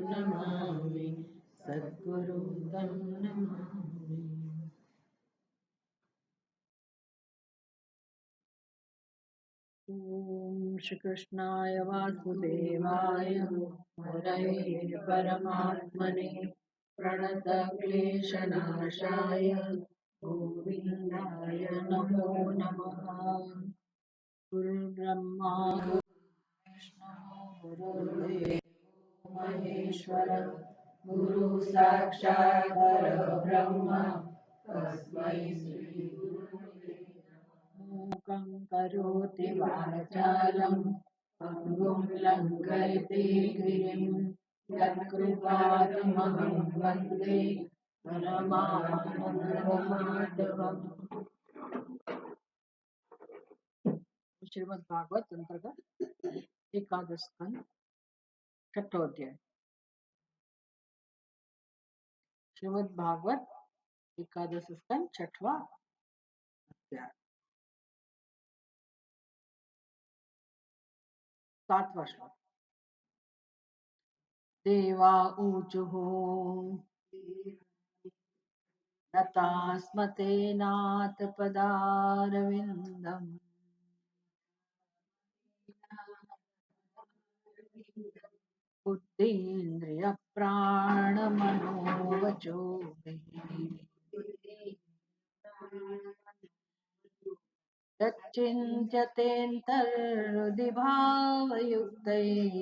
नमामि सद्गुरुं तं नमामि। ॐ श्रीकृष्णाय वासुदेवाय हरये परमात्मने प्रणतक्लेशनाशाय गोविन्दाय नमो नमः। गुरुर्ब्रह्मा गुरुर्विष्णु गुरुर्देवो महेश्वरः गुरुः साक्षात् परब्रह्म तस्मै श्रीगुरुवे मूकं करोति वाचालं पङ्गुं लङ्घयते गिरिं यत्कृपातमहं वन्दे परमानन्दमाधवम्। श्रीमद् भागवत अंतर्गत एकादश स्कंद छठो अध्याय। श्रीमद् भागवत एकादश स्कंद छठवा अध्याय। 7वां श्लोक। देवा ऊचुः नतास्मते नाथ पदारविन्दम् बुद्धीन्द्रिय प्राणमनोवचो यच्चिन्त्यतेऽन्तर्हृदि भावयुक्तैः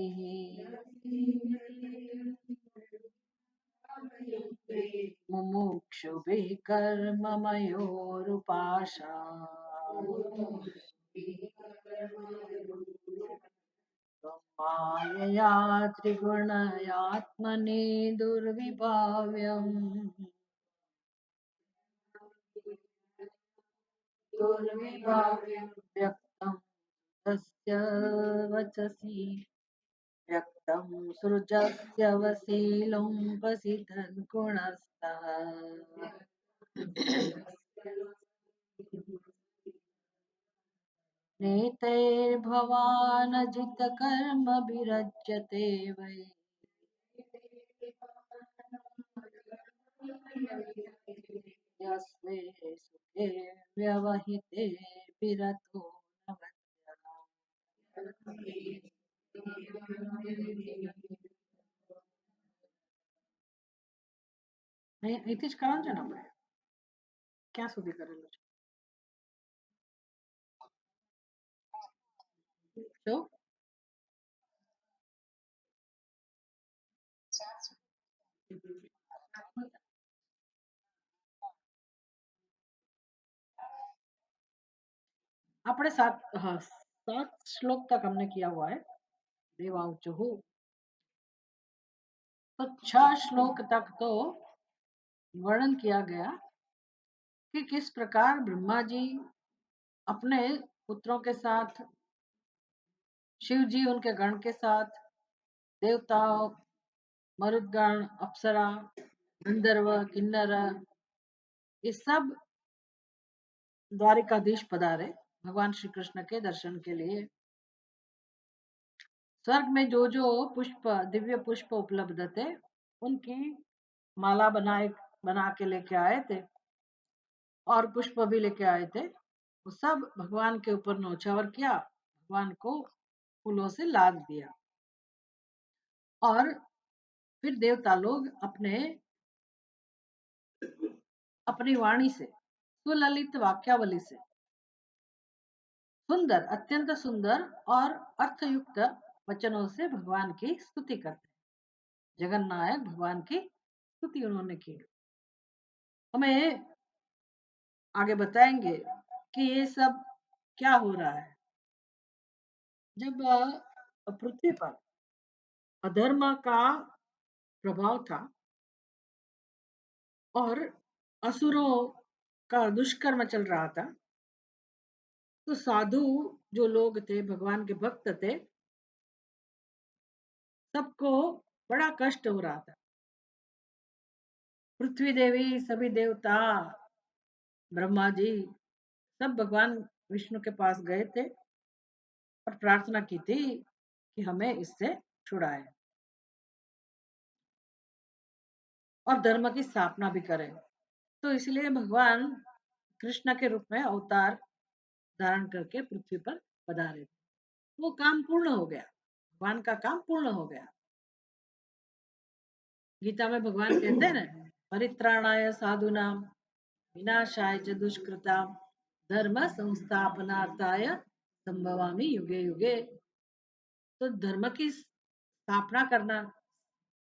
मुमुक्षुभिः कर्ममयोरुपाशा मायया त्रिगुणयात्मनि दुर्विभाव्यम् व्यक्तं तस्य वचसि व्यक्तं सृजस्य वसीलुम्पसि तद्गुणस्तः नेतैर्भवानजितकर्मभिरज्यते वै यस्वे सुखे व्यवहिते विरतो न અહીંથી જ કરવાનું છે ને આપણે ક્યાં સુધી કરેલું છે શું आपने 7 श्लोक तक हमने किया हुआ है देवांशुः। तो 6 श्लोक तक तो वर्णन किया गया कि किस प्रकार ब्रह्मा जी अपने पुत्रों के साथ, शिव जी उनके गण के साथ, देवताओं, मरुदगण, अप्सरा, गंधर्व, किन्नर, ये सब द्वारिकाधीश पधारे भगवान श्री कृष्ण के दर्शन के लिए। स्वर्ग में जो जो पुष्प, दिव्य पुष्प उपलब्ध थे उनकी माला बना के लेके आए थे और पुष्प भी लेके आए थे। वो सब भगवान के ऊपर नौछावर किया, भगवान को फूलों से लाद दिया और फिर देवता लोग अपनी वाणी से, सुललित वाक्यावली से सुंदर, अत्यंत सुंदर और अर्थयुक्त वचनों से भगवान की स्तुति करते। जगन्नायक भगवान की स्तुति उन्होंने की। हमें आगे बताएंगे कि ये सब क्या हो रहा है। जब पृथ्वी पर अधर्म का प्रभाव था और असुरों का दुष्कर्म चल रहा था, तो साधु जो लोग थे, भगवान के भक्त थे, सबको बड़ा कष्ट हो रहा था। पृथ्वी देवी, सभी देवता, ब्रह्मा जी सब भगवान विष्णु के पास गए थे और प्रार्थना की थी कि हमें इससे छुड़ाए। और धर्म की स्थापना भी करें। तो इसलिए भगवान कृष्ण के रूप में अवतार धारण करके पृथ्वी पर पधारे। वो काम पूर्ण हो गया, भगवान का काम पूर्ण हो गया। गीता में भगवान कहते हैं ना, परित्राणाय साधुनाम विनाशाय च दुष्कृताम धर्म संस्थापनार्थाय संभवामि युगे युगे। तो धर्म की स्थापना करना,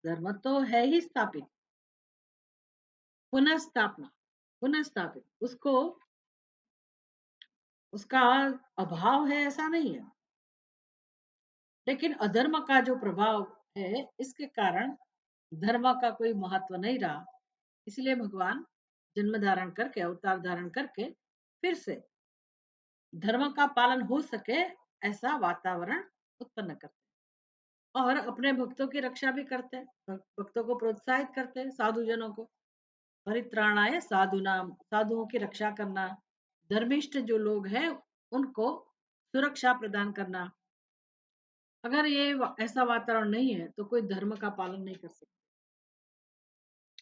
धर्म तो है ही स्थापित, पुनः स्थापना, पुनः स्थापित, उसको उसका अभाव है ऐसा नहीं है, लेकिन अधर्म का जो प्रभाव है इसके कारण धर्म का कोई महत्व नहीं रहा। इसलिए भगवान जन्म धारण करके, अवतार धारण करके फिर से धर्म का पालन हो सके ऐसा वातावरण उत्पन्न करते हैं और अपने भक्तों की रक्षा भी करते हैं, भक्तों को प्रोत्साहित करते हैं, साधुजनों को। परित्राणाय साधु नाम, साधुओं की रक्षा करना, धर्मिष्ठ जो लोग हैं उनको सुरक्षा प्रदान करना। अगर ये ऐसा वातावरण नहीं है तो कोई धर्म का पालन नहीं कर सकता।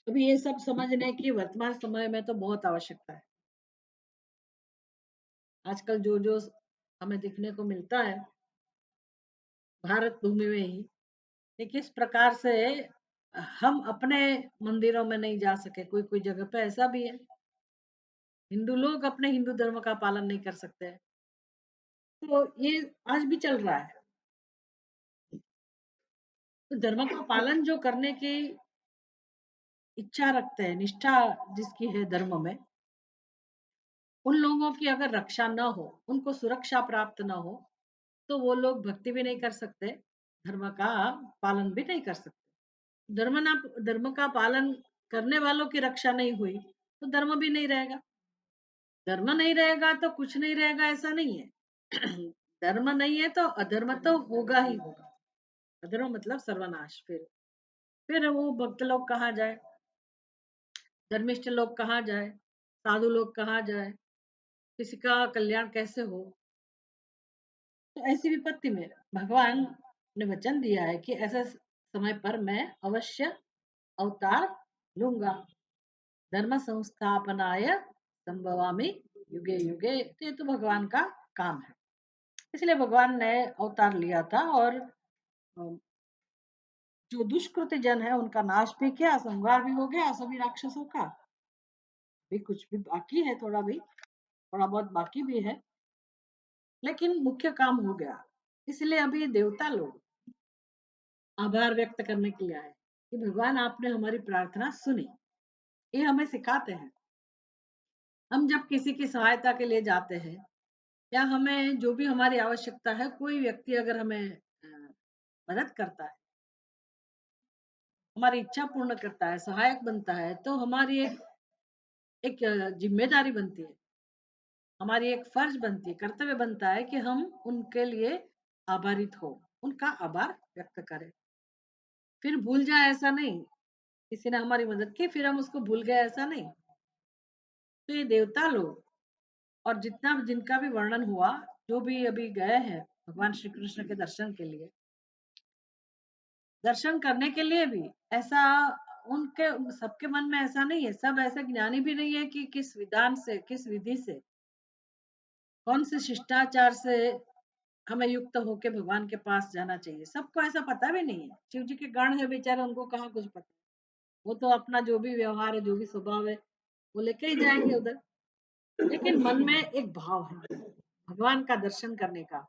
अभी ये सब समझने की वर्तमान समय में तो बहुत आवश्यकता है। आजकल जो जो हमें देखने को मिलता है भारत भूमि में ही, कि किस प्रकार से हम अपने मंदिरों में नहीं जा सके, कोई कोई जगह पे ऐसा भी है, हिंदू लोग अपने हिंदू धर्म का पालन नहीं कर सकते हैं। तो ये आज भी चल रहा है। तो धर्म का पालन जो करने की इच्छा रखते हैं, निष्ठा जिसकी है धर्म में, उन लोगों की अगर रक्षा न हो, उनको सुरक्षा प्राप्त न हो, तो वो लोग भक्ति भी नहीं कर सकते, धर्म का पालन भी नहीं कर सकते। धर्म का पालन करने वालों की रक्षा नहीं हुई तो धर्म भी नहीं रहेगा। धर्म नहीं रहेगा तो कुछ नहीं रहेगा ऐसा नहीं है। धर्म नहीं है तो अधर्म तो होगा ही होगा। अधर्म मतलब सर्वनाश। फिर वो भक्त लोग कहाँ जाए, धर्मिष्ठ लोग कहाँ जाए, साधु लोग कहाँ जाए, किसी का कल्याण कैसे हो। तो ऐसी विपत्ति में भगवान ने वचन दिया है कि ऐसे समय पर मैं अवश्य अवतार लूंगा, धर्म संस्थापनाय संभवामि युगे युगे। तो ये तो भगवान का काम है, इसलिए भगवान ने अवतार लिया था और जो दुष्कृत जन है उनका नाश भी किया, संहार भी हो गया सभी राक्षसों का। भी कुछ भी बाकी है, थोड़ा बहुत बाकी भी है, लेकिन मुख्य काम हो गया। इसलिए अभी देवता लोग आभार व्यक्त करने के लिए आए कि भगवान आपने हमारी प्रार्थना सुनी। ये हमें सिखाते हैं। हम जब किसी की सहायता के लिए जाते हैं या हमें जो भी हमारी आवश्यकता है, कोई व्यक्ति अगर हमें मदद करता है, हमारी इच्छा पूर्ण करता है, सहायक बनता है, तो हमारी एक जिम्मेदारी बनती है, हमारी एक फर्ज बनती है, कर्तव्य बनता है कि हम उनके लिए आभारित हो, उनका आभार व्यक्त करें। फिर भूल जाए ऐसा नहीं, किसी ने हमारी मदद की फिर हम उसको भूल गए ऐसा नहीं। तो ये देवता लोग और जितना जिनका भी वर्णन हुआ, जो भी अभी गए हैं भगवान श्री कृष्ण के दर्शन के लिए, दर्शन करने के लिए भी ऐसा उनके सबके मन में ऐसा नहीं है, सब ऐसे ज्ञानी भी नहीं है कि किस विधान से, किस विधि से, कौन से शिष्टाचार से हमें युक्त होके भगवान के पास जाना चाहिए। सबको ऐसा पता भी नहीं है। शिव जी के गण है बेचारे, उनको कहाँ कुछ पता है। वो तो अपना जो भी व्यवहार है, जो भी स्वभाव है, वो लेके ही जाएंगे उधर। लेकिन मन में एक भाव है भगवान का दर्शन करने का,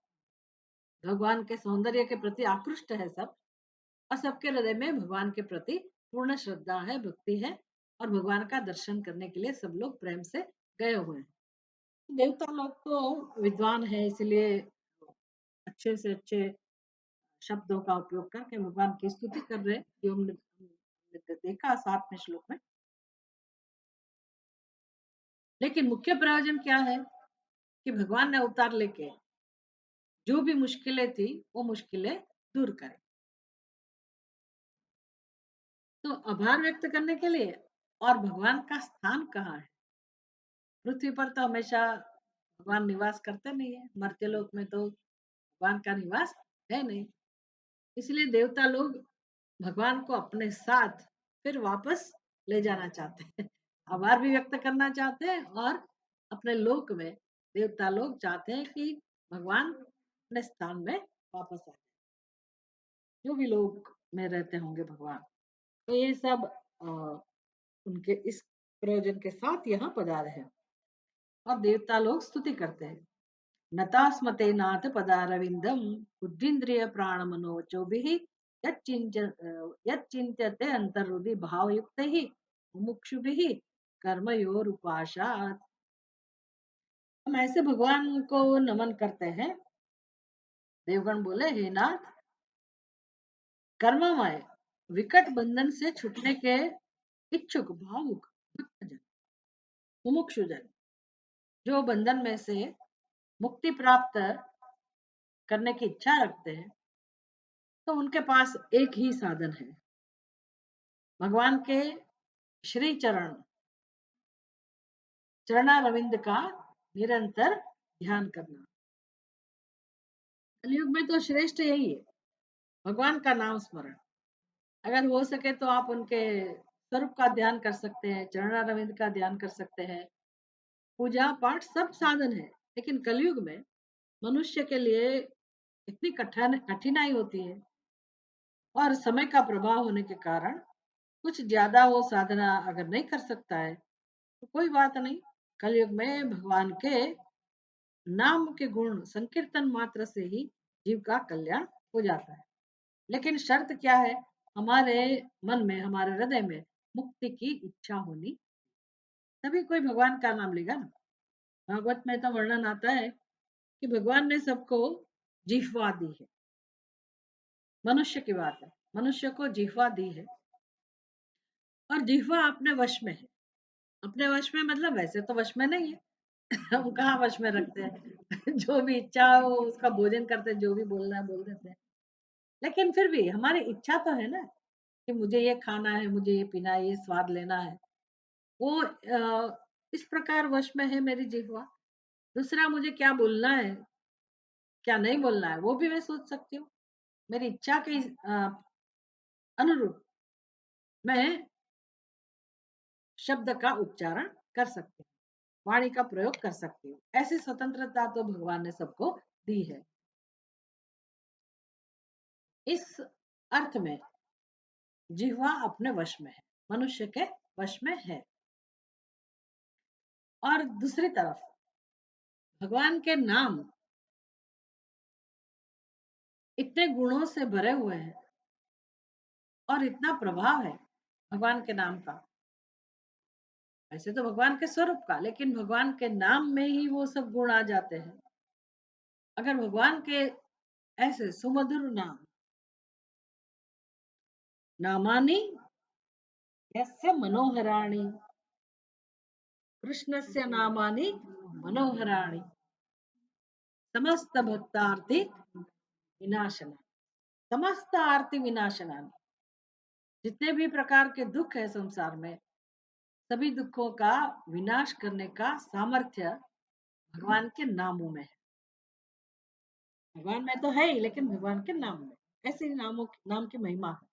भगवान के सौंदर्य के प्रति आकृष्ट है सब, और सबके हृदय में भगवान के प्रति पूर्ण श्रद्धा है, भक्ति है, और भगवान का दर्शन करने के लिए सब लोग प्रेम से गए हुए हैं। देवता लोग तो विद्वान है, इसलिए अच्छे से अच्छे शब्दों का उपयोग करके भगवान की स्तुति कर रहे हैं, जो हमने देखा 7वें श्लोक में। लेकिन मुख्य प्रयोजन क्या है कि भगवान ने अवतार लेके जो भी मुश्किलें थी वो मुश्किलें दूर करें। तो आभार व्यक्त करने के लिए। और भगवान का स्थान कहाँ है? पृथ्वी पर तो हमेशा भगवान निवास करते नहीं है, मर्त्य लोक में तो भगवान का निवास है नहीं। इसलिए देवता लोग भगवान को अपने साथ फिर वापस ले जाना चाहते हैं, आभार भी व्यक्त करना चाहते हैं, और अपने लोक में देवता लोग चाहते हैं कि भगवान अपने स्थान में वापस आए, जो भी लोग में रहते होंगे भगवान। तो ये सब उनके इस प्रयोजन के साथ यहाँ पधारे हैं, और देवता लोग स्तुति करते हैं। नतास्मते नाथ पदारविंदम बुद्धिन्द्रिय प्राण मनोचोभिः यच्चिन्त्यते अंतर्हृदि भावयुक्तैः मुमुक्षुभिः कर्मयोरुपाशात्। हम ऐसे भगवान को नमन करते हैं। देवगण बोले, हे नाथ, कर्ममय विकट बंधन से छूटने के इच्छुक भावुक भक्तजन, मुमुक्षुजन, जो बंधन में से मुक्ति प्राप्त करने की इच्छा रखते हैं, तो उनके पास एक ही साधन है, भगवान के श्री चरणारविंद का निरंतर ध्यान करना। कलयुग में तो श्रेष्ठ यही है, भगवान का नाम स्मरण। अगर हो सके तो आप उनके स्वरूप का ध्यान कर सकते हैं, चरणारविंद का ध्यान कर सकते हैं। पूजा पाठ सब साधन है, लेकिन कलयुग में मनुष्य के लिए इतनी कठिनाई होती है, और समय का प्रभाव होने के कारण कुछ ज्यादा वो साधना अगर नहीं कर सकता है तो कोई बात नहीं। कलयुग में भगवान के नाम के गुण संकीर्तन मात्र से ही जीव का कल्याण हो जाता है। लेकिन शर्त क्या है, हमारे मन में, हमारे हृदय में मुक्ति की इच्छा होनी, तभी कोई भगवान का नाम लेगा ना। भागवत में तो वर्णन आता है कि भगवान ने सबको जिह्वा दी है। मनुष्य की बात है, मनुष्य को जिह्वा दी है, और जिह्वा अपने वश में है। अपने वश में मतलब वैसे तो वश में नहीं है, हम कहाँ वश में रखते हैं। जो भी इच्छा हो उसका भोजन करते हैं, जो भी बोलना है बोल देते हैं। लेकिन फिर भी हमारी इच्छा तो है ना, कि मुझे ये खाना है, मुझे ये पीना है, ये स्वाद लेना है। वो इस प्रकार वश में है मेरी जिह्वा। दूसरा, मुझे क्या बोलना है, क्या नहीं बोलना है, वो भी मैं सोच सकती हूँ। मेरी इच्छा के अनुरूप मैं शब्द का उच्चारण कर सकती हूँ, वाणी का प्रयोग कर सकती हूँ। ऐसी स्वतंत्रता तो भगवान ने सबको दी है। इस अर्थ में जिह्वा अपने वश में है, मनुष्य के वश में है। और दूसरी तरफ भगवान के नाम इतने गुणों से भरे हुए हैं, और इतना प्रभाव है भगवान के नाम का। वैसे तो भगवान के स्वरूप का, लेकिन भगवान के नाम में ही वो सब गुण आ जाते हैं। अगर भगवान के ऐसे सुमधुर नाम, नामानि यस्य मनोहराणि, कृष्णस्य नामानि मनोहराणि, समस्त भक्तार्ति विनाशना, समस्त आरती विनाशना। जितने भी प्रकार के दुख है संसार में, सभी दुखों का विनाश करने का सामर्थ्य भगवान के नामों में है। भगवान में तो है ही, लेकिन भगवान के नाम में ऐसे नाम की महिमा है।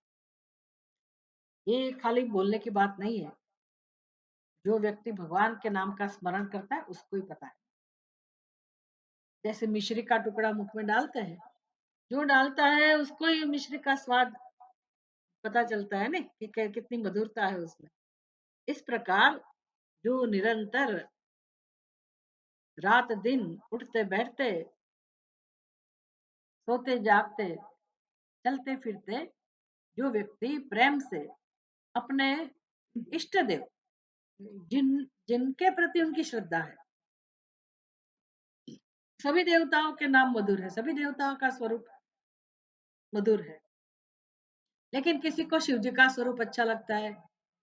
ये खाली बोलने की बात नहीं है, जो व्यक्ति भगवान के नाम का स्मरण करता है उसको ही पता है। जैसे मिश्री का टुकड़ा मुख में डालते हैं, जो डालता है उसको ही मिश्री का स्वाद पता चलता है ना, कि कितनी मधुरता है उसमें। इस प्रकार जो निरंतर रात दिन उठते बैठते, सोते जागते, चलते फिरते, जो व्यक्ति प्रेम से अपने इष्ट देव, जिनके प्रति उनकी श्रद्धा है, सभी देवताओं के नाम मधुर है, सभी देवताओं का स्वरूप मधुर है। लेकिन किसी को शिव जी का स्वरूप अच्छा लगता है,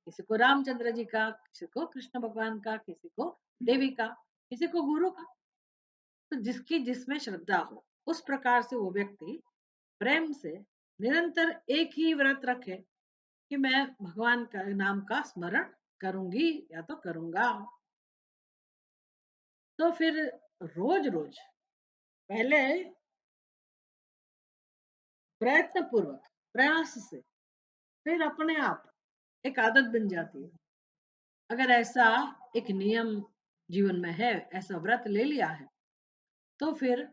किसी को रामचंद्र जी का, किसी को कृष्ण भगवान का, किसी को देवी का, किसी को गुरु का। तो जिसकी जिसमें श्रद्धा हो, उस प्रकार से वो व्यक्ति प्रेम से निरंतर एक ही व्रत रखे कि मैं भगवान का नाम का स्मरण करूंगी या तो करूंगा। तो फिर रोज रोज, पहले प्रयत्न पूर्वक, प्रयास से, फिर अपने आप एक आदत बन जाती है। अगर ऐसा एक नियम जीवन में है, ऐसा व्रत ले लिया है, तो फिर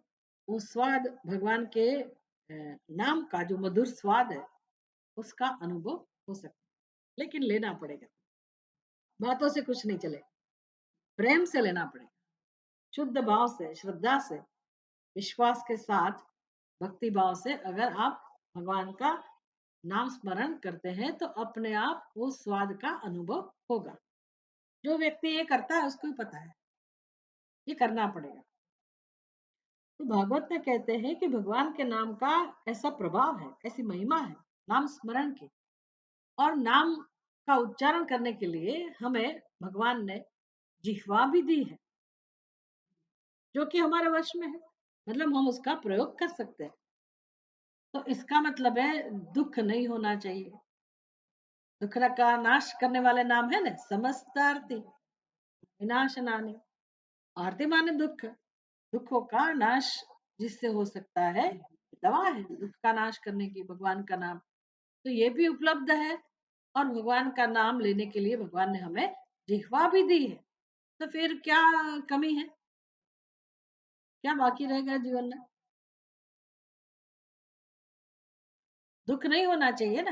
वो स्वाद भगवान के नाम का जो मधुर स्वाद है, उसका अनुभव हो सकता है। लेकिन लेना पड़ेगा, बातों से कुछ नहीं चलेगा, प्रेम से लेना पड़ेगा, शुद्ध भाव से, श्रद्धा से, विश्वास के साथ, भक्ति भाव से अगर आप भगवान का नाम स्मरण करते हैं तो अपने आप वो स्वाद का अनुभव होगा। जो व्यक्ति ये करता है उसको ही पता है, ये करना पड़ेगा। तो भागवत में कहते हैं कि भगवान के नाम का ऐसा प्रभाव है, ऐसी महिमा है नाम स्मरण की। और नाम का उच्चारण करने के लिए हमें भगवान ने जिह्वा भी दी है, जो कि हमारे वश में है, मतलब हम उसका प्रयोग कर सकते हैं। तो इसका मतलब है दुख नहीं होना चाहिए। दुख का नाश करने वाले नाम है ना, समस्त आरती विनाश नानी। आरती माने दुख, दुखों का नाश जिससे हो सकता है, दवा है दुख का नाश करने की भगवान का नाम। तो ये भी उपलब्ध है, और भगवान का नाम लेने के लिए भगवान ने हमें जिह्वा भी दी है। तो फिर क्या कमी है, क्या बाकी रह गया जीवन में? दुख नहीं होना चाहिए ना,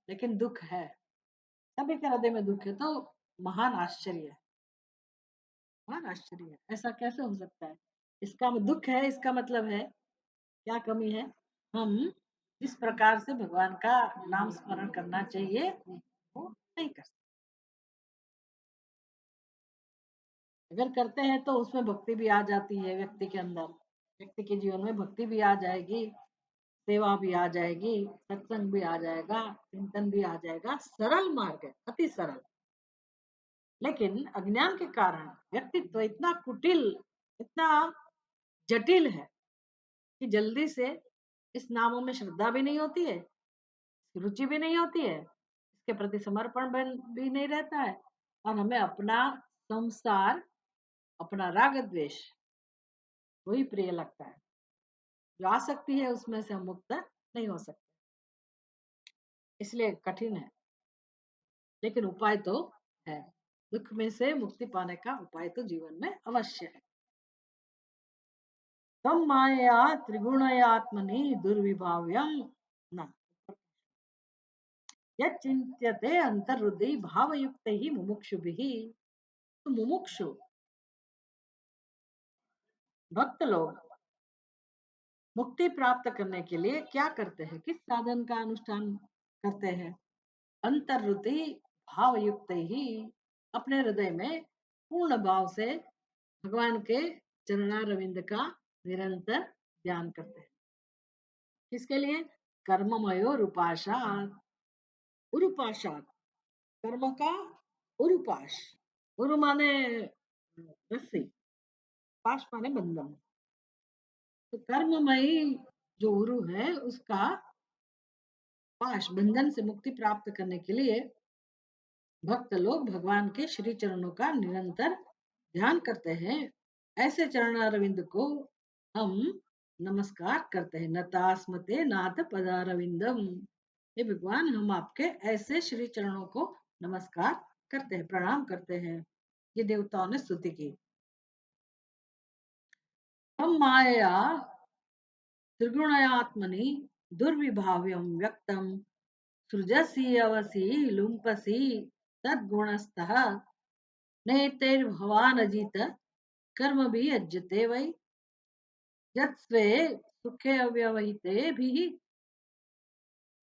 लेकिन दुख है, सभी के हृदय में दुख है। तो महान आश्चर्य है, महान आश्चर्य है, ऐसा कैसे हो सकता है? इसका दुख है, इसका मतलब है क्या कमी है? हम जिस प्रकार से भगवान का नाम स्मरण करना चाहिए वो नहीं कर सकते। अगर करते हैं तो उसमें भक्ति भी आ जाती है व्यक्ति के अंदर, व्यक्ति के जीवन में भक्ति भी आ जाएगी, सेवा भी आ जाएगी, सत्संग भी आ जाएगा, चिंतन भी आ जाएगा। सरल मार्ग है, अति सरल। लेकिन अज्ञान के कारण व्यक्तित्व इतना कुटिल, इतना जटिल है कि जल्दी से इस नामों में श्रद्धा भी नहीं होती है, रुचि भी नहीं होती है, इसके प्रति समर्पण भी नहीं रहता है, और हमें अपना संसार, अपना राग द्वेष वही प्रिय लगता है। जो आसक्ति है उसमें से हम मुक्त नहीं हो सकते, इसलिए कठिन है। लेकिन उपाय तो है, दुख में से मुक्ति पाने का उपाय तो जीवन में अवश्य है। तम माया त्रिगुणयात्मनि दुर्विभाव्यम न यच्चिंत्यते अंतर्हृदय भावयुक्त ही मुमुक्षुभिः। तो मुमुक्षु भक्त लोग मुक्ति प्राप्त करने के लिए क्या करते हैं, किस साधन का अनुष्ठान करते हैं? अंतर्हृदय भावयुक्त ही, अपने हृदय में पूर्ण भाव से भगवान के चरणारविंद का निरंतर ध्यान करते हैं। किसके लिए? कर्ममयो रूपाशात, उरुपाशात, कर्म का उरुपाश, उरु माने रस्सी, पाश माने बंधन। तो कर्ममयी जो उरु है उसका पाश, बंधन से मुक्ति प्राप्त करने के लिए भक्त लोग भगवान के श्री चरणों का निरंतर ध्यान करते हैं। ऐसे चरणारविंद को हम नमस्कार करते हैं। नतास्मते नाथ पदारविंदम, हे भगवान हम आपके ऐसे श्री चरणों को नमस्कार करते हैं, प्रणाम करते हैं। ये देवताओं ने स्तुति की। हम माया त्रिगुणयात्मनि दुर्विभाव्यम व्यक्तम सृजसी अवसी लुम्पसी तद्गुणस्तः नैतैर्भवानजित कर्म भी अज्यते वै यत्स्वे सुखे अव्यवहिते भी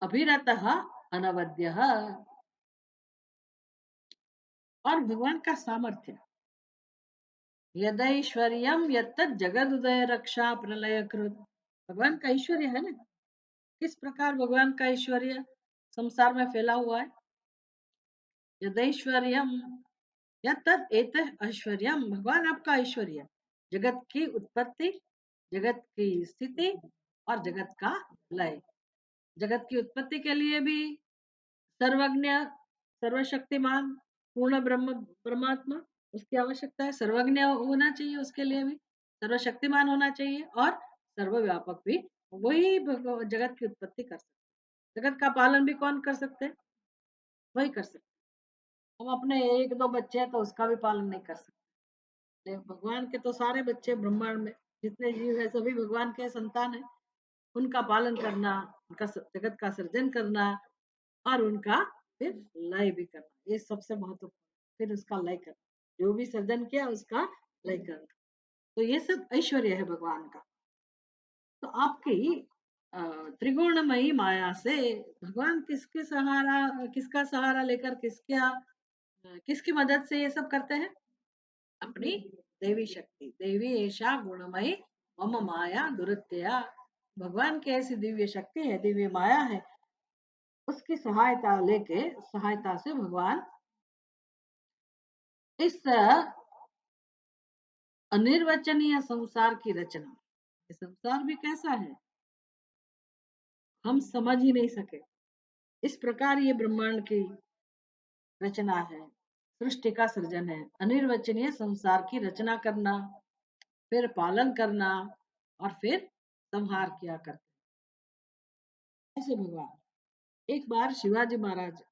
अभिरतः अनवद्यः। और भगवान का सामर्थ्य, यदैश्वर्यम यत्तत् जगदुदय रक्षा प्रलय कृत, भगवान का ऐश्वर्य है ना। किस प्रकार भगवान का ऐश्वर्य संसार में फैला हुआ है? यदैश्वर्यम यत्तत् एतः ऐश्वर्यम, भगवान आपका ऐश्वर्य, जगत की उत्पत्ति, जगत की स्थिति और जगत का लय। जगत की उत्पत्ति के लिए भी सर्वज्ञ, सर्वशक्तिमान, पूर्ण ब्रह्म परमात्मा उसकी आवश्यकता है। सर्वज्ञ होना चाहिए उसके लिए भी, सर्वशक्तिमान होना चाहिए, और सर्वव्यापक भी। वही जगत की उत्पत्ति कर सकते, जगत का पालन भी कौन कर सकते? वही कर सकते। हम अपने एक दो बच्चे हैं तो उसका भी पालन नहीं कर सकते। भगवान के तो सारे बच्चे, ब्रह्मांड में जितने जीव है सभी भगवान के संतान है। उनका पालन करना, उनका जगत का सृजन करना और उनका फिर लय भी करना, ये सबसे महत्वपूर्ण। फिर उसका लय करना, जो भी सृजन किया उसका लय करना, तो ये सब ऐश्वर्य है भगवान का। तो आपकी अ, त्रिगुणमयी माया से भगवान किसका सहारा लेकर किसकी मदद से ये सब करते हैं? अपनी देवी शक्ति। देवी ऐशा गुणमयी मम माया दुरत्यया। भगवान की ऐसी दिव्य शक्ति है, दिव्य माया है, उसकी सहायता से भगवान इस अनिर्वचनीय संसार की रचना, ये संसार भी कैसा है हम समझ ही नहीं सके, इस प्रकार ये ब्रह्मांड की रचना है, सृष्टि का सृजन है। अनिर्वचनीय संसार की रचना करना, फिर पालन करना और फिर संहार किया करते ऐसे भगवान। एक बार शिवाजी महाराज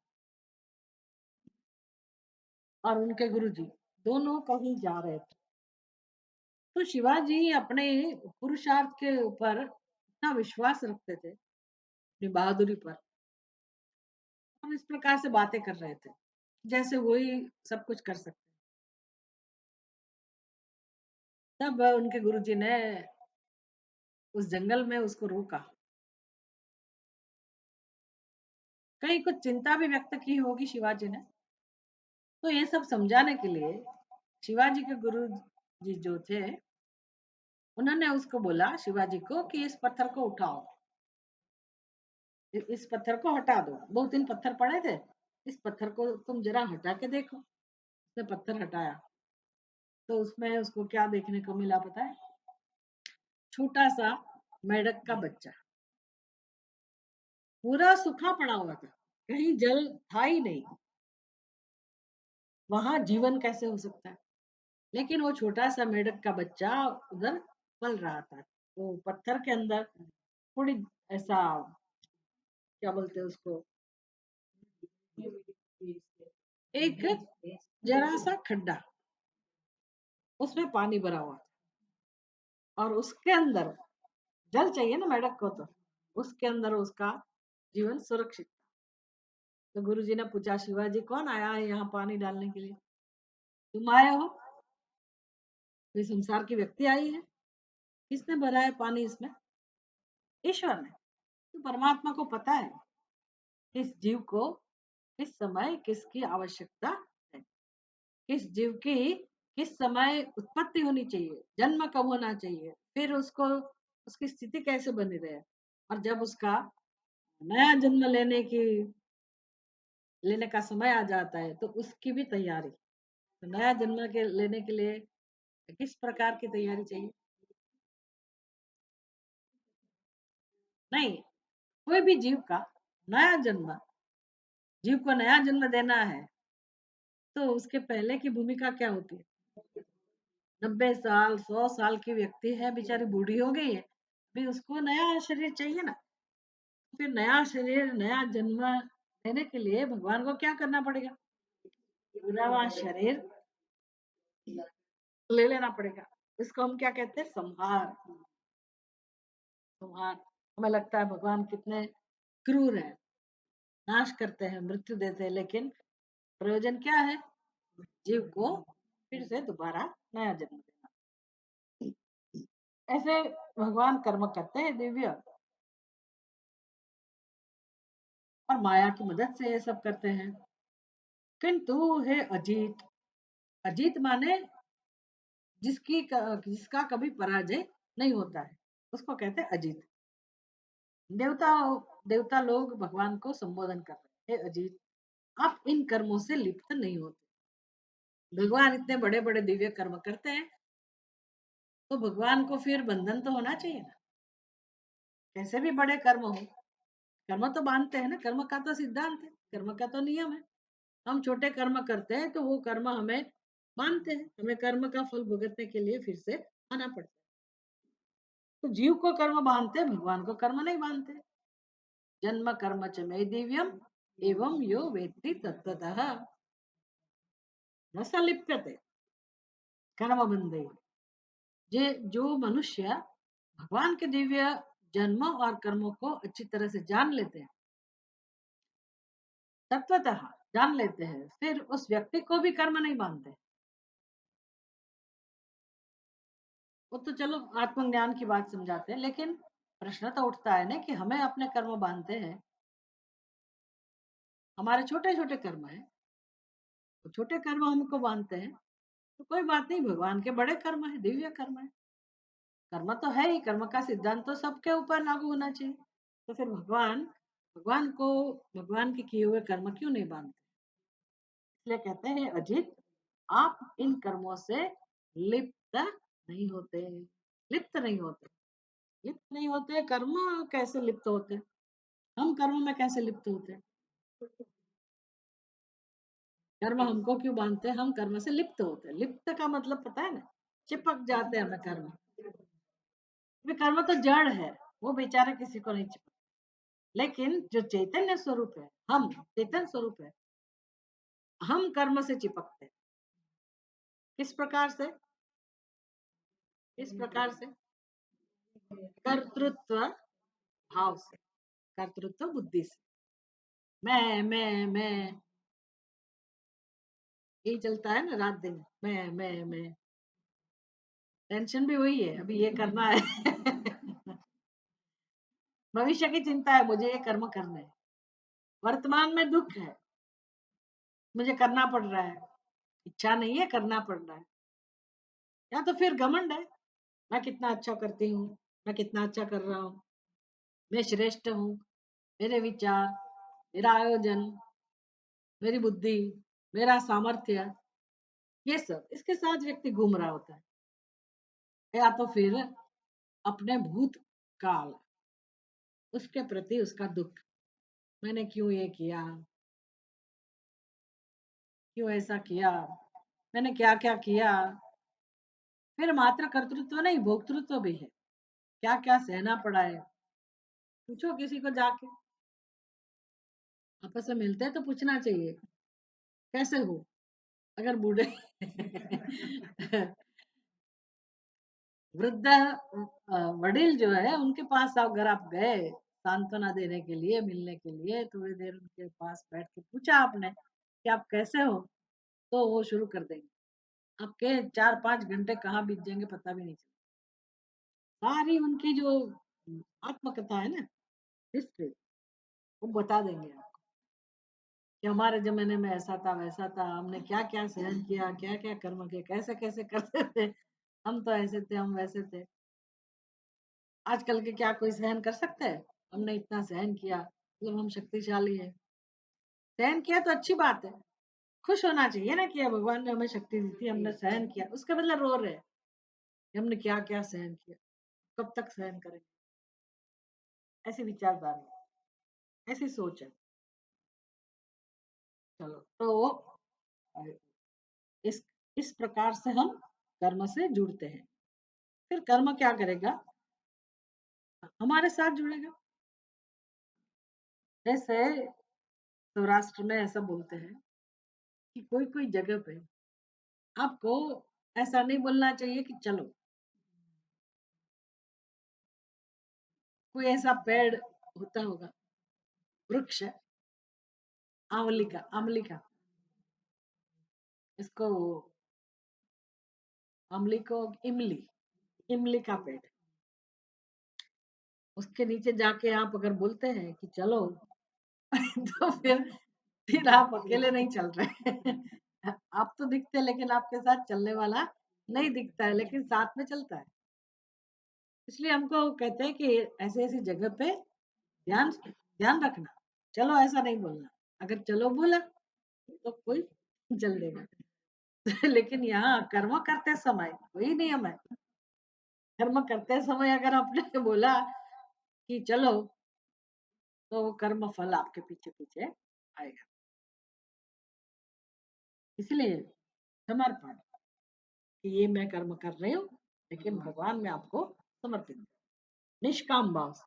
और उनके गुरुजी दोनों कहीं जा रहे थे। तो शिवाजी अपने पुरुषार्थ के ऊपर इतना विश्वास रखते थे, अपनी बहादुरी पर, और इस प्रकार से बातें कर रहे थे जैसे वही सब कुछ कर सकते। तब उनके गुरुजी ने उस जंगल में उसको रोका, कहीं कुछ चिंता भी व्यक्त की होगी शिवाजी ने। तो ये सब समझाने के लिए शिवाजी के गुरु जी जो थे, उन्होंने उसको बोला शिवाजी को कि इस पत्थर को उठाओ, इस पत्थर को हटा दो। 2-3 पत्थर पड़े थे, इस पत्थर को तुम जरा हटा के देखो। उसने पत्थर हटाया तो उसमें उसको क्या देखने को मिला पता है? छोटा सा मेंढक का बच्चा, पूरा सूखा पड़ा हुआ था, कहीं जल था ही नहीं, वहां जीवन कैसे हो सकता है? लेकिन वो छोटा सा मेंढक का बच्चा उधर पल रहा था, वो पत्थर के अंदर थोड़ी ऐसा, क्या बोलते हैं उसको, एक जरा सा खड्डा, उसमें पानी भरा हुआ था और उसके अंदर जल चाहिए ना मेंढक को, तो उसके अंदर उसका जीवन सुरक्षित। तो गुरुजी ने पूछा शिवाजी कौन आया है यहाँ पानी डालने के लिए? तुम आए हो? कोई संसार की व्यक्ति आई है? किसने भरा है पानी इसमें? ईश्वर ने। तो परमात्मा को पता है किस जीव को किस समय किसकी आवश्यकता है, किस जीव की किस समय उत्पत्ति होनी चाहिए, जन्म कब होना चाहिए, फिर उसको उसकी स्थिति कैसे बनी रहे, और जब उसका नया जन्म लेने का समय आ जाता है तो उसकी भी तैयारी। तो नया जन्म के लेने के लिए किस प्रकार की तैयारी चाहिए? नहीं, कोई भी जीव का नया जन्म, जीव को नया जन्म देना है तो उसके पहले की भूमिका क्या होती है? 90 साल 100 साल की व्यक्ति है, बेचारी बूढ़ी हो गई है, अभी उसको नया शरीर चाहिए ना। फिर नया शरीर नया जन्म देने के लिए भगवान को क्या करना पड़ेगा? पूरा वह शरीर ले लेना पड़ेगा। इसको हम क्या कहते हैं? संहार। संहार। हमें लगता है भगवान कितने क्रूर है, नाश करते हैं, मृत्यु देते हैं, लेकिन प्रयोजन क्या है? जीव को फिर से दोबारा नया जन्म देना। ऐसे भगवान कर्म करते हैं दिव्य, और माया की मदद से ये सब करते हैं। किंतु है अजीत। अजीत माने जिसका कभी पराजय नहीं होता है, उसको कहते हैं अजीत। देवता देवता लोग भगवान को संबोधन कर रहे हैं, हे अजीत, आप इन कर्मों से लिप्त नहीं होते। भगवान इतने बड़े बड़े दिव्य कर्म करते हैं, तो भगवान को फिर बंधन तो होना चाहिए ना, कैसे भी बड़े कर्म हो। कर्म तो बांधते हैं ना, कर्म का तो सिद्धांत है, कर्म का तो नियम है। हम छोटे कर्म करते हैं तो वो कर्म हमें मानते हैं, हमें कर्म का फल भुगतने के लिए फिर से आना पड़ता है। तो जीव को कर्म बांधते, भगवान को कर्म नहीं बांधते। जन्म कर्म च मे दिव्यम एवं यो वेत्ति तत्त्वतः न स लिप्यते कर्म बंधे। जे जो मनुष्य भगवान के दिव्य जन्मों और कर्मों को अच्छी तरह से जान लेते हैं, तत्वतः जान लेते हैं, फिर उस व्यक्ति को भी कर्म नहीं बांधते। वो तो चलो आत्मज्ञान की बात समझाते हैं, लेकिन प्रश्न तो उठता है ना कि हमें अपने कर्म बांधते हैं। हमारे छोटे छोटे कर्म है, तो छोटे कर्म हमको बांधते हैं, तो कोई बात नहीं, भगवान के बड़े कर्म है, दिव्य कर्म है। कर्म तो है ही, कर्म का सिद्धांत तो सबके ऊपर लागू होना चाहिए। तो फिर भगवान भगवान को भगवान के किए हुए कर्म क्यों नहीं बांधते? इसलिए कहते हैं अजित, आप इन कर्मों से लिप्त नहीं होते। लिप्त नहीं होते। लिप्त नहीं होते, कर्म कैसे लिप्त होते? हम कर्म में कैसे लिप्त होते? कर्म हमको क्यों बांधते हैं? हम कर्म से लिप्त होते हैं। लिप्त का मतलब पता है ना, चिपक जाते हैं हमें कर्म। वे कर्म तो जड़ है, वो बेचारा किसी को नहीं चिपक। लेकिन जो चैतन्य स्वरूप है, हम चैतन्य स्वरूप है, हम कर्म से चिपकते हैं। किस प्रकार से? किस प्रकार से? कर्तृत्व भाव से, कर्तृत्व बुद्धि से। मैं यही चलता है ना रात दिन। मैं टेंशन भी वही है, अभी ये करना है। भविष्य की चिंता है, मुझे ये कर्म करना है। वर्तमान में दुख है, मुझे करना पड़ रहा है। इच्छा नहीं है, करना पड़ रहा है। या तो फिर घमंड है, मैं कितना अच्छा करती हूँ, मैं कितना अच्छा कर रहा हूँ, मैं श्रेष्ठ हूँ, मेरे विचार, मेरा आयोजन, मेरी बुद्धि, मेरा सामर्थ्य, ये सब इसके साथ व्यक्ति घूम रहा होता है। या तो फिर अपने भूत काल, उसके प्रति उसका दुख, मैंने क्यों ये किया, क्यों ऐसा किया, मैंने क्या क्या किया। फिर मात्र कर्तृत्व नहीं, भोक्तृत्व भी है। क्या क्या सहना पड़ा है, पूछो किसी को जाके। आपस में मिलते हैं तो पूछना चाहिए, कैसे हो? अगर बूढ़े वृद्ध वडील जो है उनके पास अगर आप गए सांत्वना देने के लिए, मिलने के लिए, थोड़ी देर उनके पास बैठ के पूछा आपने कि आप कैसे हो, तो वो शुरू कर देंगे। आपके 4-5 घंटे कहाँ बीत जाएंगे पता भी नहीं चलेगा। सारी उनकी जो आत्मकथा है ना, हिस्ट्री, वो बता देंगे आपको कि हमारे जमाने में ऐसा था, वैसा था, हमने क्या क्या सहन किया, क्या क्या कर्म किए, कैसे कैसे करते थे, हम तो ऐसे थे, हम वैसे थे। आजकल के क्या कोई सहन कर सकता है? हमने इतना सहन किया, मतलब हम शक्तिशाली है। सहन किया तो अच्छी बात है, खुश होना चाहिए ना कि भगवान ने हमें शक्ति दी थी, हमने सहन किया। उसके बदले रो रहे हैं कि हमने क्या क्या सहन किया, कब तक सहन करेंगे। ऐसी विचारधारा, ऐसी सोच है। चलो तो अ, इस इस प्रकार से हम कर्म से जुड़ते हैं। फिर कर्म क्या करेगा? हमारे साथ जुड़ेगा। जैसे सौराष्ट्र में ऐसा बोलते हैं कि कोई कोई जगह पे आपको ऐसा नहीं बोलना चाहिए कि चलो, कोई ऐसा पेड़ होता होगा, वृक्ष, आमली का, इसको आमली को इमली, इमली का पेड़, उसके नीचे जाके आप अगर बोलते हैं कि चलो, तो फिर आप अकेले नहीं चल रहे। आप तो दिखते हैं, लेकिन आपके साथ चलने वाला नहीं दिखता है, लेकिन साथ में चलता है। इसलिए हमको कहते हैं कि ऐसे ऐसी जगह पे ध्यान ध्यान रखना, चलो ऐसा नहीं बोलना। अगर चलो बोला तो कोई चल देगा। लेकिन यहाँ कर्म करते समय वही नियम है। कर्म करते समय अगर आपने बोला कि चलो, तो वो कर्म फल आपके पीछे पीछे आएगा। इसलिए समर्पण, कि ये मैं कर्म कर रही हूँ, लेकिन भगवान में आपको समर्पित हूँ। निष्काम भाव से,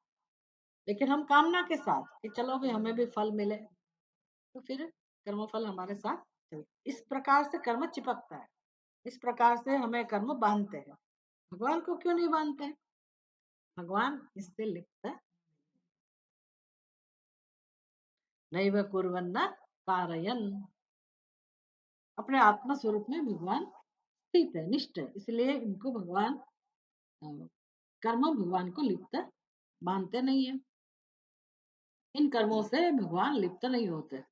लेकिन हम कामना के साथ कि चलो भी हमें भी फल मिले, तो फिर कर्मफल हमारे साथ इस प्रकार से कर्म चिपकता है, इस प्रकार से हमें कर्म बांधते हैं। भगवान को क्यों नहीं बांधते? भगवान इससे लिप्त नैव कुर्वन्न कारयन। अपने आत्मा स्वरूप में भगवान स्थित है, निष्ठ है, इसलिए इनको भगवान कर्म भगवान को लिप्त मानते नहीं है। इन कर्मों से भगवान लिप्त नहीं होते,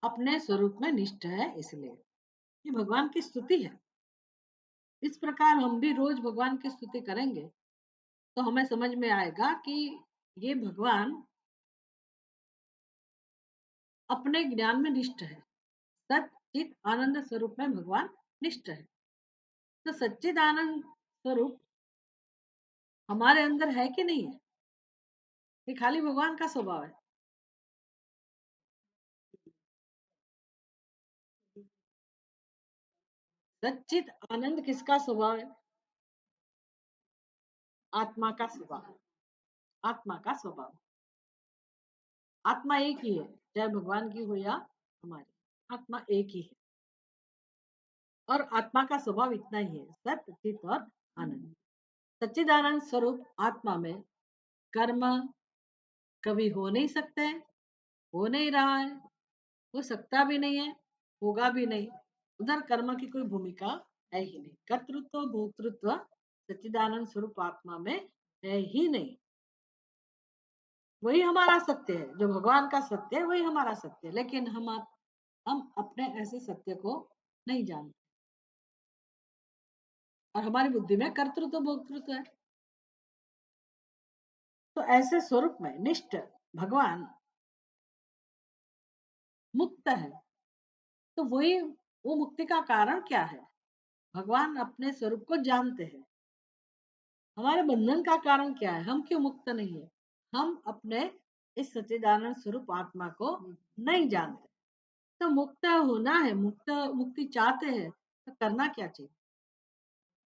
अपने स्वरूप में निष्ठ है, इसलिए ये भगवान की स्तुति है। इस प्रकार हम भी रोज भगवान की स्तुति करेंगे तो हमें समझ में आएगा कि ये भगवान अपने ज्ञान में निष्ठ है, सत चित आनंद स्वरूप में भगवान निष्ठ है। तो सच्चिद आनंद स्वरूप हमारे अंदर है कि नहीं है? ये खाली भगवान का स्वभाव है। सच्चित आनंद किसका स्वभाव है? आत्मा का स्वभाव। आत्मा का स्वभाव, आत्मा एक ही है, चाहे भगवान की हो या हमारी, आत्मा एक ही है। और आत्मा का स्वभाव इतना ही है, सत्य चित और आनंद। सच्चिदानंद स्वरूप आत्मा में कर्म कभी हो नहीं सकते, हो नहीं रहा है, हो सकता भी नहीं है, होगा भी नहीं। उधर कर्म की कोई भूमिका है ही नहीं, कर्तृत्व भोक्तृत्व सच्चिदानंद स्वरूप आत्मा में है ही नहीं। वही हमारा सत्य है, जो भगवान का सत्य है वही हमारा सत्य है, लेकिन हम अपने ऐसे सत्य को नहीं जानते और हमारी बुद्धि में कर्तृत्व भोक्तृत्व है। तो ऐसे स्वरूप में निष्ठ भगवान मुक्त है। तो वही वो मुक्ति का कारण क्या है? भगवान अपने स्वरूप को जानते हैं। हमारे बंधन का कारण क्या है? हम क्यों मुक्त नहीं है? हम अपने इस सच्चिदानंद स्वरूप आत्मा को नहीं जानते। तो मुक्त होना है, मुक्ति चाहते हैं तो करना क्या चाहिए?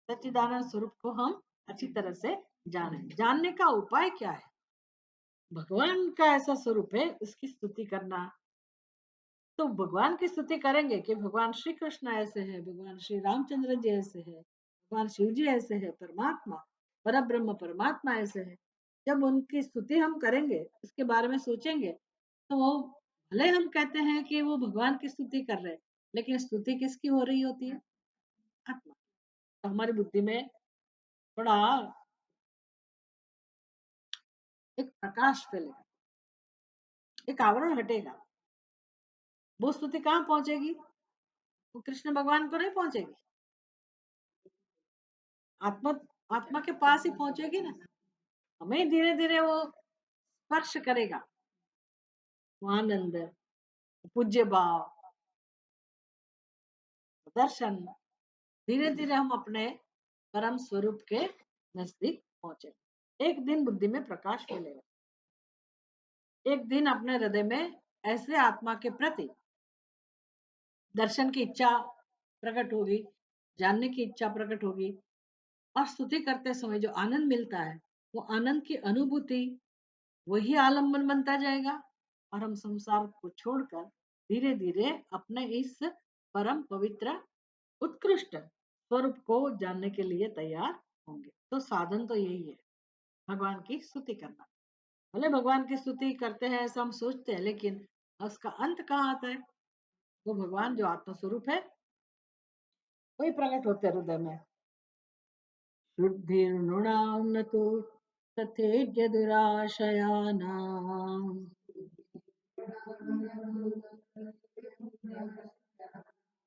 सच्चिदानंद स्वरूप को हम अच्छी तरह से जाने। जानने का उपाय क्या है? भगवान का ऐसा स्वरूप है, उसकी स्तुति करना। तो भगवान की स्तुति करेंगे कि भगवान श्री कृष्ण ऐसे है, भगवान श्री रामचंद्र जी ऐसे है, भगवान शिव जी ऐसे है, परमात्मा पर ब्रह्म परमात्मा ऐसे है। जब उनकी स्तुति हम करेंगे, उसके बारे में सोचेंगे, तो वो भले हम कहते हैं कि वो भगवान की स्तुति कर रहे हैं, लेकिन स्तुति किसकी हो रही होती है? आत्मा। तो हमारी बुद्धि में बड़ा एक प्रकाश फैलेगा, एक आवरण हटेगा। वो स्तुति कहाँ पहुंचेगी? वो कृष्ण भगवान को नहीं पहुंचेगी, आत्मा आत्मा के पास ही पहुंचेगी ना। हमें धीरे धीरे वो स्पर्श करेगा, वो आनंद, पूज्य भाव, दर्शन। धीरे धीरे हम अपने परम स्वरूप के नजदीक पहुंचे। एक दिन बुद्धि में प्रकाश मिलेगा, एक दिन अपने हृदय में ऐसे आत्मा के प्रति दर्शन की इच्छा प्रकट होगी, जानने की इच्छा प्रकट होगी। और स्तुति करते समय जो आनंद मिलता है, वो आनंद की अनुभूति वही आलम्बन बनता जाएगा और हम संसार को छोड़कर धीरे धीरे अपने इस परम पवित्र उत्कृष्ट स्वरूप को जानने के लिए तैयार होंगे। तो साधन तो यही है, भगवान की स्तुति करना। भले भगवान की स्तुति करते हैं ऐसा हम सोचते हैं, लेकिन उसका अंत कहाँ आता है? वो भगवान जो आत्म स्वरूप है वही प्रकट होते हैं हृदय में। शुद्धिर्नृणां न तु तथेज्य दुराशयानाम्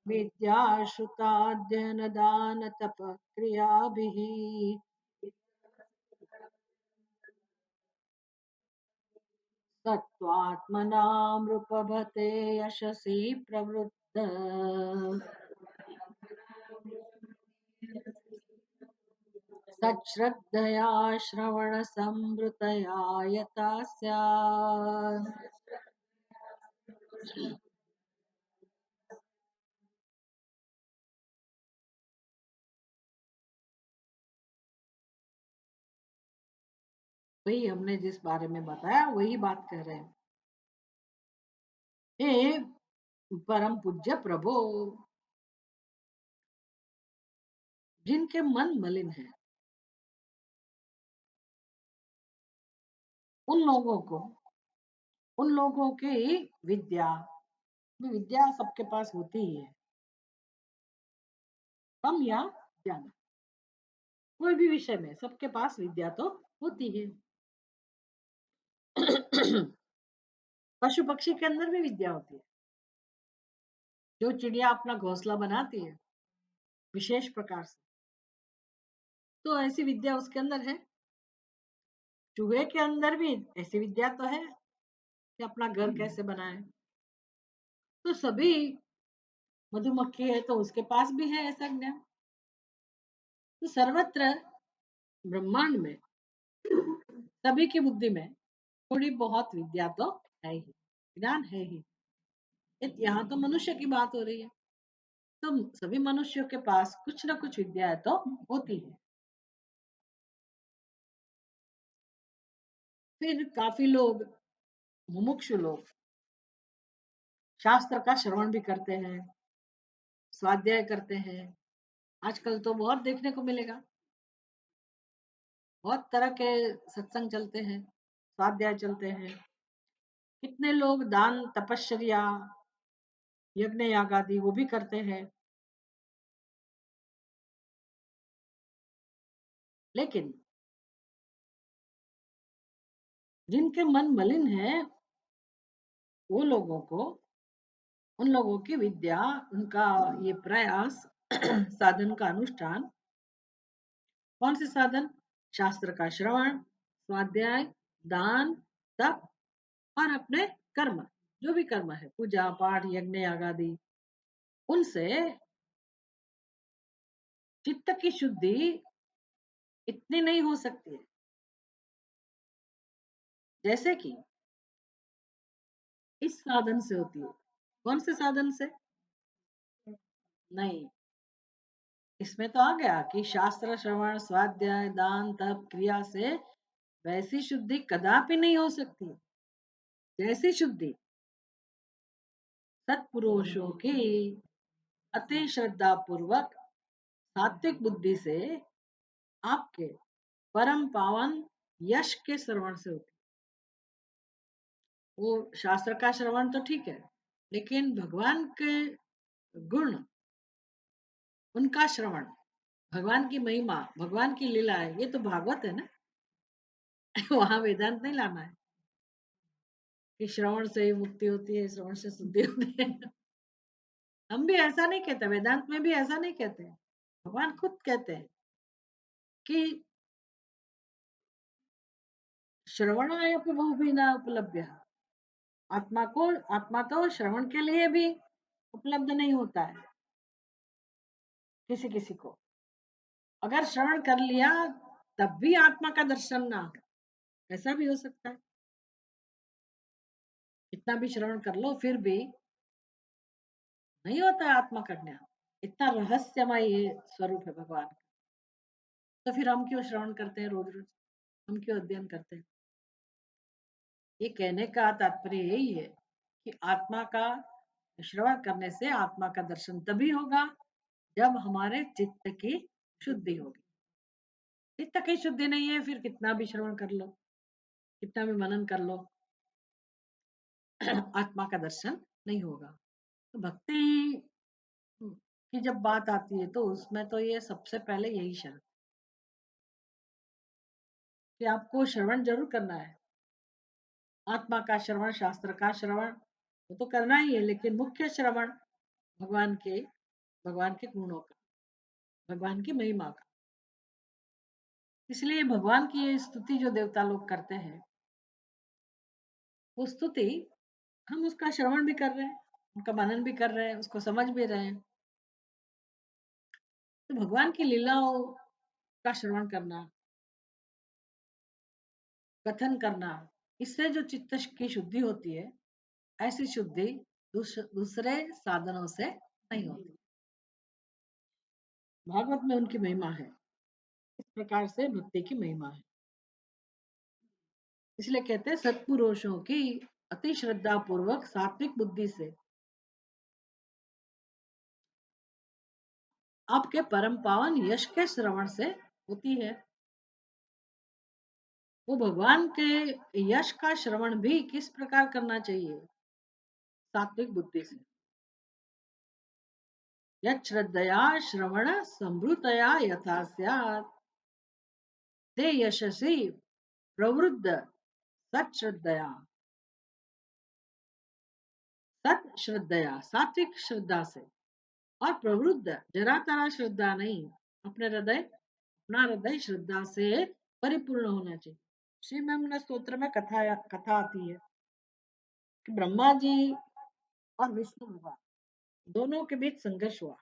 विद्याश्रुताध्ययनदानतपक्रियाभिः सत्त्वात्मनामृपभते यशसि प्रवृद्ध। सच्छ्रद्धया श्रवणसंवृतया यथा स्यात्। वही हमने जिस बारे में बताया वही बात कर रहे हैं। हे परम पूज्य प्रभु, जिनके मन मलिन है उन लोगों को, उन लोगों की विद्या, विद्या सबके पास होती ही है, कम या ज्यादा, कोई भी विषय में सबके पास विद्या तो होती है। पशु पक्षी के अंदर भी विद्या होती है। जो चिड़िया अपना घोंसला बनाती है विशेष प्रकार से, तो ऐसी विद्या उसके अंदर है। चूहे के अंदर भी ऐसी विद्या तो है कि अपना घर कैसे बनाए। तो सभी, मधुमक्खी है तो उसके पास भी है ऐसा ज्ञान। तो सर्वत्र ब्रह्मांड में सभी की बुद्धि में थोड़ी बहुत विद्या तो है ही, ज्ञान है ही। यहाँ तो मनुष्य की बात हो रही है, तो सभी मनुष्यों के पास कुछ ना कुछ विद्या तो होती है। फिर काफी लोग, मुमुक्षु लोग, शास्त्र का श्रवण भी करते हैं, स्वाध्याय करते हैं। आजकल तो बहुत देखने को मिलेगा, बहुत तरह के सत्संग चलते हैं, स्वाध्याय चलते हैं। कितने लोग दान तपश्चर्या यज्ञ याग आदि वो भी करते हैं। लेकिन जिनके मन मलिन है वो लोगों को, उन लोगों की विद्या, उनका ये प्रयास साधन का अनुष्ठान, कौन से साधन? शास्त्र का श्रवण, स्वाध्याय, दान, तप और अपने कर्म, जो भी कर्म है, पूजा पाठ यज्ञ याग आदि, उनसे चित्त की शुद्धि इतनी नहीं हो सकती है जैसे कि इस साधन से होती है। कौन से साधन से? नहीं, इसमें तो आ गया कि शास्त्र श्रवण स्वाध्याय दान तप क्रिया से वैसी शुद्धि कदापि नहीं हो सकती जैसी शुद्धि सत्पुरुषों की अति श्रद्धा पूर्वक सात्विक बुद्धि से आपके परम पावन यश के श्रवण से होती। वो शास्त्र का श्रवण तो ठीक है, लेकिन भगवान के गुण, उनका श्रवण, भगवान की महिमा, भगवान की लीला है, ये तो भागवत है ना। वहां वेदांत नहीं लाना है कि श्रवण से ही मुक्ति होती है, श्रवण से शुद्धि होती है। हम भी ऐसा नहीं कहते, वेदांत में भी ऐसा नहीं कहते। भगवान खुद कहते हैं कि श्रवणाय बहुविना उपलब्ध, आत्मा को, आत्मा तो श्रवण के लिए भी उपलब्ध नहीं होता है किसी किसी को। अगर श्रवण कर लिया तब भी आत्मा का दर्शन ना हो, ऐसा भी हो सकता है। इतना भी श्रवण कर लो फिर भी नहीं होता है आत्मा का ज्ञान। इतना रहस्यमय ये स्वरूप है भगवान का। तो फिर हम क्यों श्रवण करते हैं रोज रोज, हम क्यों अध्ययन करते हैं? ये कहने का तात्पर्य यही है कि आत्मा का श्रवण करने से आत्मा का दर्शन तभी होगा जब हमारे चित्त की शुद्धि होगी। चित्त की शुद्धि नहीं है, फिर कितना भी श्रवण कर लो, कितना भी मनन कर लो, आत्मा का दर्शन नहीं होगा। तो भक्ति की जब बात आती है तो उसमें तो ये सबसे पहले यही शर्त कि आपको श्रवण जरूर करना है। आत्मा का श्रवण, शास्त्र का श्रवण वो तो करना ही है, लेकिन मुख्य श्रवण भगवान के, भगवान के गुणों का, भगवान की महिमा का। इसलिए भगवान की ये स्तुति जो देवता लोग करते हैं, वो स्तुति हम उसका श्रवण भी कर रहे हैं, उनका मनन भी कर रहे हैं, उसको समझ भी रहे हैं। तो भगवान की लीलाओं का श्रवण करना, कथन करना, इससे जो चित्त की शुद्धि होती है, ऐसी शुद्धि दूसरे साधनों से नहीं होती। भागवत में उनकी महिमा है, इस प्रकार से भक्ति की महिमा है। इसलिए कहते हैं सत्पुरुषों की अति श्रद्धा पूर्वक सात्विक बुद्धि से आपके परम पावन यश के श्रवण से होती है। वो भगवान के यश का श्रवण भी किस प्रकार करना चाहिए? सात्विक बुद्धि से। यत् श्रद्धया श्रवण संभृतया यथा स्यात् ते यशसि प्रवृद्ध सत श्रद्धया। सत श्रद्धया सात्विक श्रद्धा से, और प्रवृद्ध जरा तरा श्रद्धा नहीं, अपना हृदय श्रद्धा से परिपूर्ण होना चाहिए। श्री मेमना स्तोत्र में कथा आती है कि ब्रह्मा जी और विष्णु भगवान दोनों के बीच संघर्ष हुआ।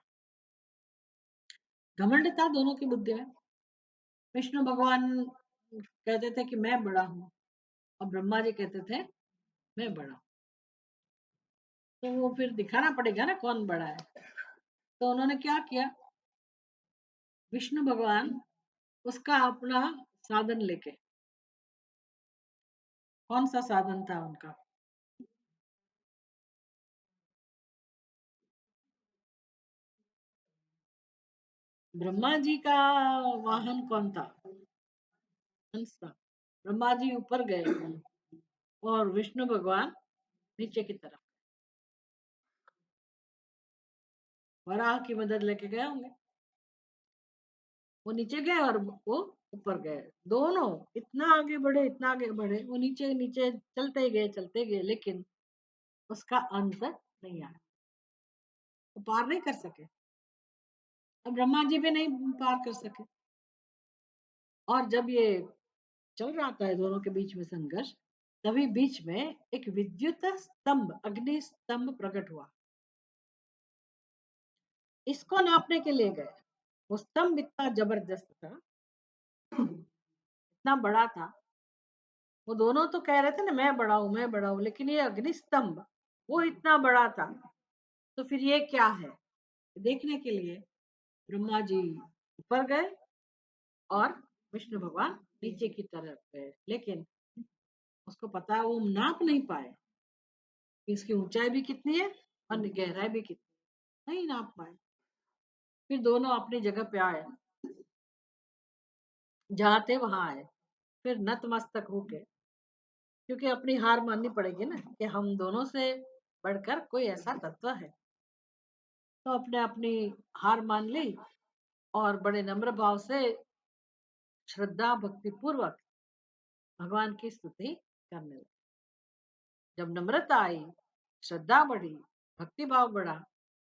घमंड था दोनों की बुद्धि में। विष्णु भगवान कहते थे कि मैं बड़ा हूँ, और ब्रह्मा जी कहते थे मैं बड़ा हूँ। तो वो फिर दिखाना पड़ेगा ना कौन बड़ा है। तो उन्होंने क्या किया, विष्णु भगवान उसका अपना साधन लेके, कौन सा साधन था उनका? ब्रह्मा जी का वाहन कौन था? हंस था। ब्रह्मा जी ऊपर गए और विष्णु भगवान नीचे की तरफ, वराह की मदद लेके गए होंगे। वो नीचे गए और वो ऊपर गए, दोनों इतना आगे बढ़े, इतना आगे बढ़े, वो नीचे नीचे चलते गए, लेकिन उसका अंत नहीं आया, वो पार नहीं कर सके, और ब्रह्मा जी भी नहीं पार कर सके। और जब ये चल रहा था दोनों के बीच में संघर्ष, तभी बीच में एक विद्युत स्तंभ, अग्नि स्तंभ प्रकट हुआ। इसको नापने के लिए गए। वो स्तंभ इतना जबरदस्त था, इतना बड़ा था। वो दोनों तो कह रहे थे ना मैं बड़ा हूं, मैं बड़ा हूं, लेकिन ये अग्नि स्तंभ वो इतना बड़ा था। तो फिर ये क्या है, देखने के लिए ब्रह्मा जी ऊपर गए और विष्णु भगवान नीचे की तरफ गए, लेकिन उसको पता है वो नाप नहीं पाए कि इसकी ऊंचाई भी कितनी है और गहराई भी कितनी है, नहीं नाप पाए। फिर दोनों अपनी जगह पे आए, जहाँ थे वहां आए, फिर नतमस्तक होके, क्योंकि अपनी हार माननी पड़ेगी ना कि हम दोनों से बढ़कर कोई ऐसा तत्व है। तो अपने अपनी हार मान ली और बड़े नम्र भाव से श्रद्धा भक्ति पूर्वक भगवान की स्तुति करने लगे। जब नम्रता आई, श्रद्धा बढ़ी, भक्ति भाव बढ़ा,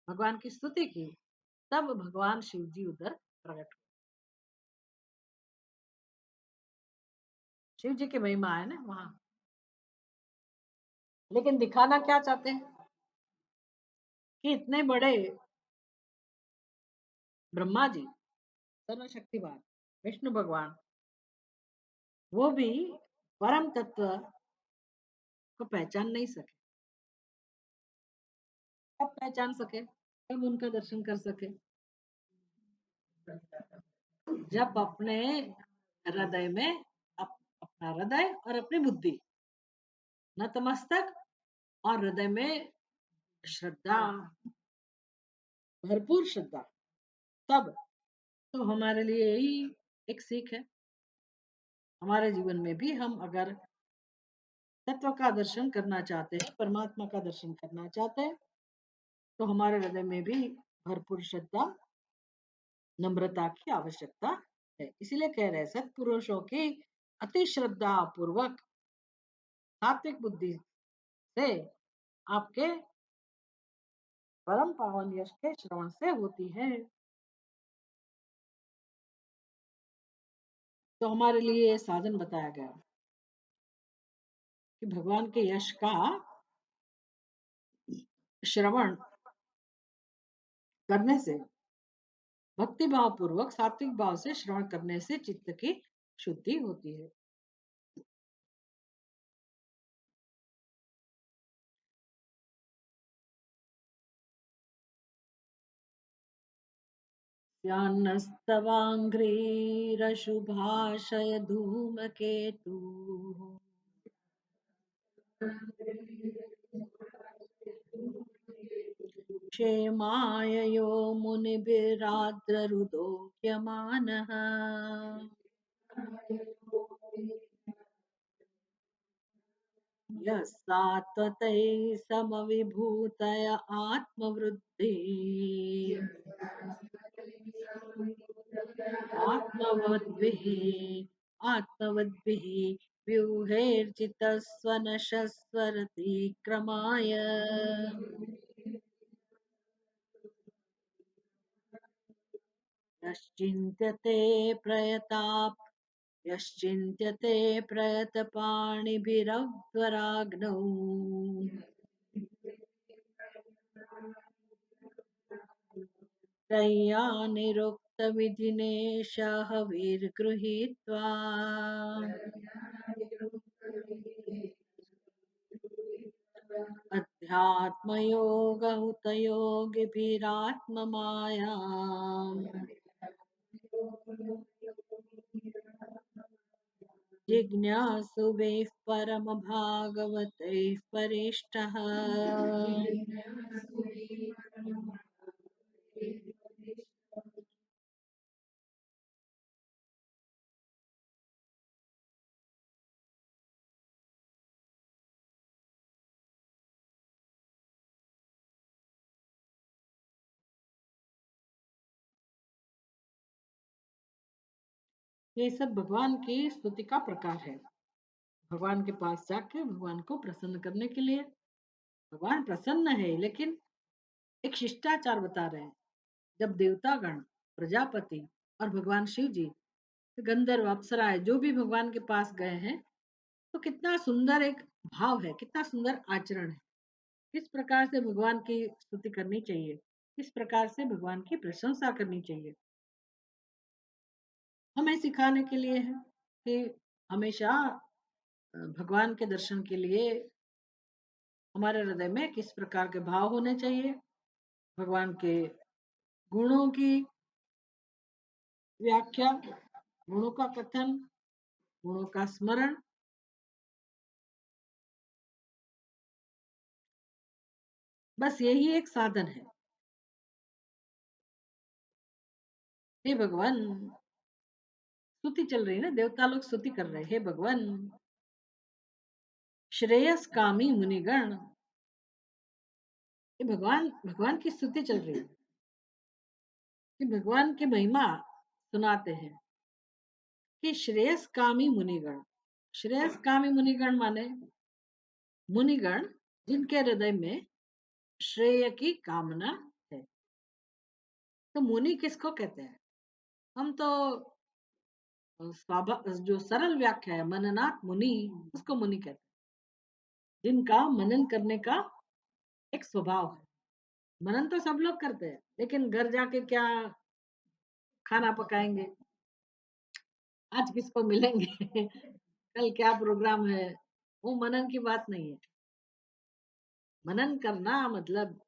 भगवान की स्तुति की, तब भगवान शिव जी उधर प्रकट हुए। शिव जी की महिमा है ना वहां। लेकिन दिखाना क्या चाहते हैं कि इतने बड़े ब्रह्मा जी, सर्वशक्तिमान विष्णु भगवान, वो भी परम तत्व को पहचान नहीं सके। कब पहचान सके, कब उनका दर्शन कर सके? जब अपने हृदय में अपना हृदय और अपनी बुद्धि नतमस्तक, और हृदय में श्रद्धा, भरपूर श्रद्धा, तब तो हमारे लिए यही एक सीख है। हमारे जीवन में भी हम अगर तत्व का दर्शन करना चाहते हैं, परमात्मा का दर्शन करना चाहते हैं, तो हमारे हृदय में भी भरपूर श्रद्धा, नम्रता की आवश्यकता है। इसीलिए कह रहे हैं सत्पुरुषों की अति श्रद्धा पूर्वक सात्विक बुद्धि से आपके परम पावन यश के श्रवण से होती है। तो हमारे लिए साधन बताया गया कि भगवान के यश का श्रवण करने से, भक्ति भाव पूर्वक सात्विक भाव से श्रवण करने से चित्त की शुद्धि होती है। स्यान्नस्तवाङ्घ्रिरशुभाशय धूमकेतुः क्षेमाय यो मुनिभिराद्ररुदोह्यमानः यः सात्वतैः समविभूतय आत्मवृद्धिः आत्मवद्भिः आत्मवद्भिः व्यूहैर्जितस्वनशस्वरतिक्रमाय यश्चिन्त्यते प्रयताप् यश्चिन्त्यते प्रयतपाणिभिरव्वराग्नौ तय्यानिरुक्तविधिनेशहविर्गृहीत्वा अध्यात्मयोगहुतयोगिभिरात्ममाया जिज्ञासुभिः परमभागवतैः परिष्टः ये सब भगवान की स्तुति का प्रकार है। भगवान के पास जाके भगवान को प्रसन्न करने के लिए, भगवान प्रसन्न है लेकिन एक शिष्टाचार बता रहे हैं। जब देवतागण, प्रजापति और भगवान शिव जी, गंधर्व, अप्सराएं जो भी भगवान के पास गए हैं, तो कितना सुंदर एक भाव है, कितना सुंदर आचरण है। किस प्रकार से भगवान की स्तुति करनी चाहिए, किस प्रकार से भगवान की प्रशंसा करनी चाहिए, हमें सिखाने के लिए है कि हमेशा भगवान के दर्शन के लिए हमारे हृदय में किस प्रकार के भाव होने चाहिए, भगवान के गुणों की व्याख्या, गुणों का कथन, गुणों का स्मरण, बस यही एक साधन है। हे भगवान, स्तुति चल रही है ना, देवता लोग स्तुति कर रहे हैं, हे भगवान श्रेयस कामी मुनिगण, ये भगवान भगवान की स्तुति चल रही है कि भगवान की महिमा सुनाते हैं कि श्रेयस कामी मुनिगण। श्रेयस कामी मुनिगण माने मुनिगण जिनके हृदय में श्रेय की कामना है। तो मुनि किसको कहते हैं? हम तो जो सरल व्याख्या है मननात् मुनि, उसको मुनि कहते हैं, जिनका मनन करने का एक स्वभाव है। मनन तो सब लोग करते हैं, लेकिन घर जाके क्या खाना पकाएंगे, आज किसको मिलेंगे कल क्या प्रोग्राम है, वो मनन की बात नहीं है। मनन करना मतलब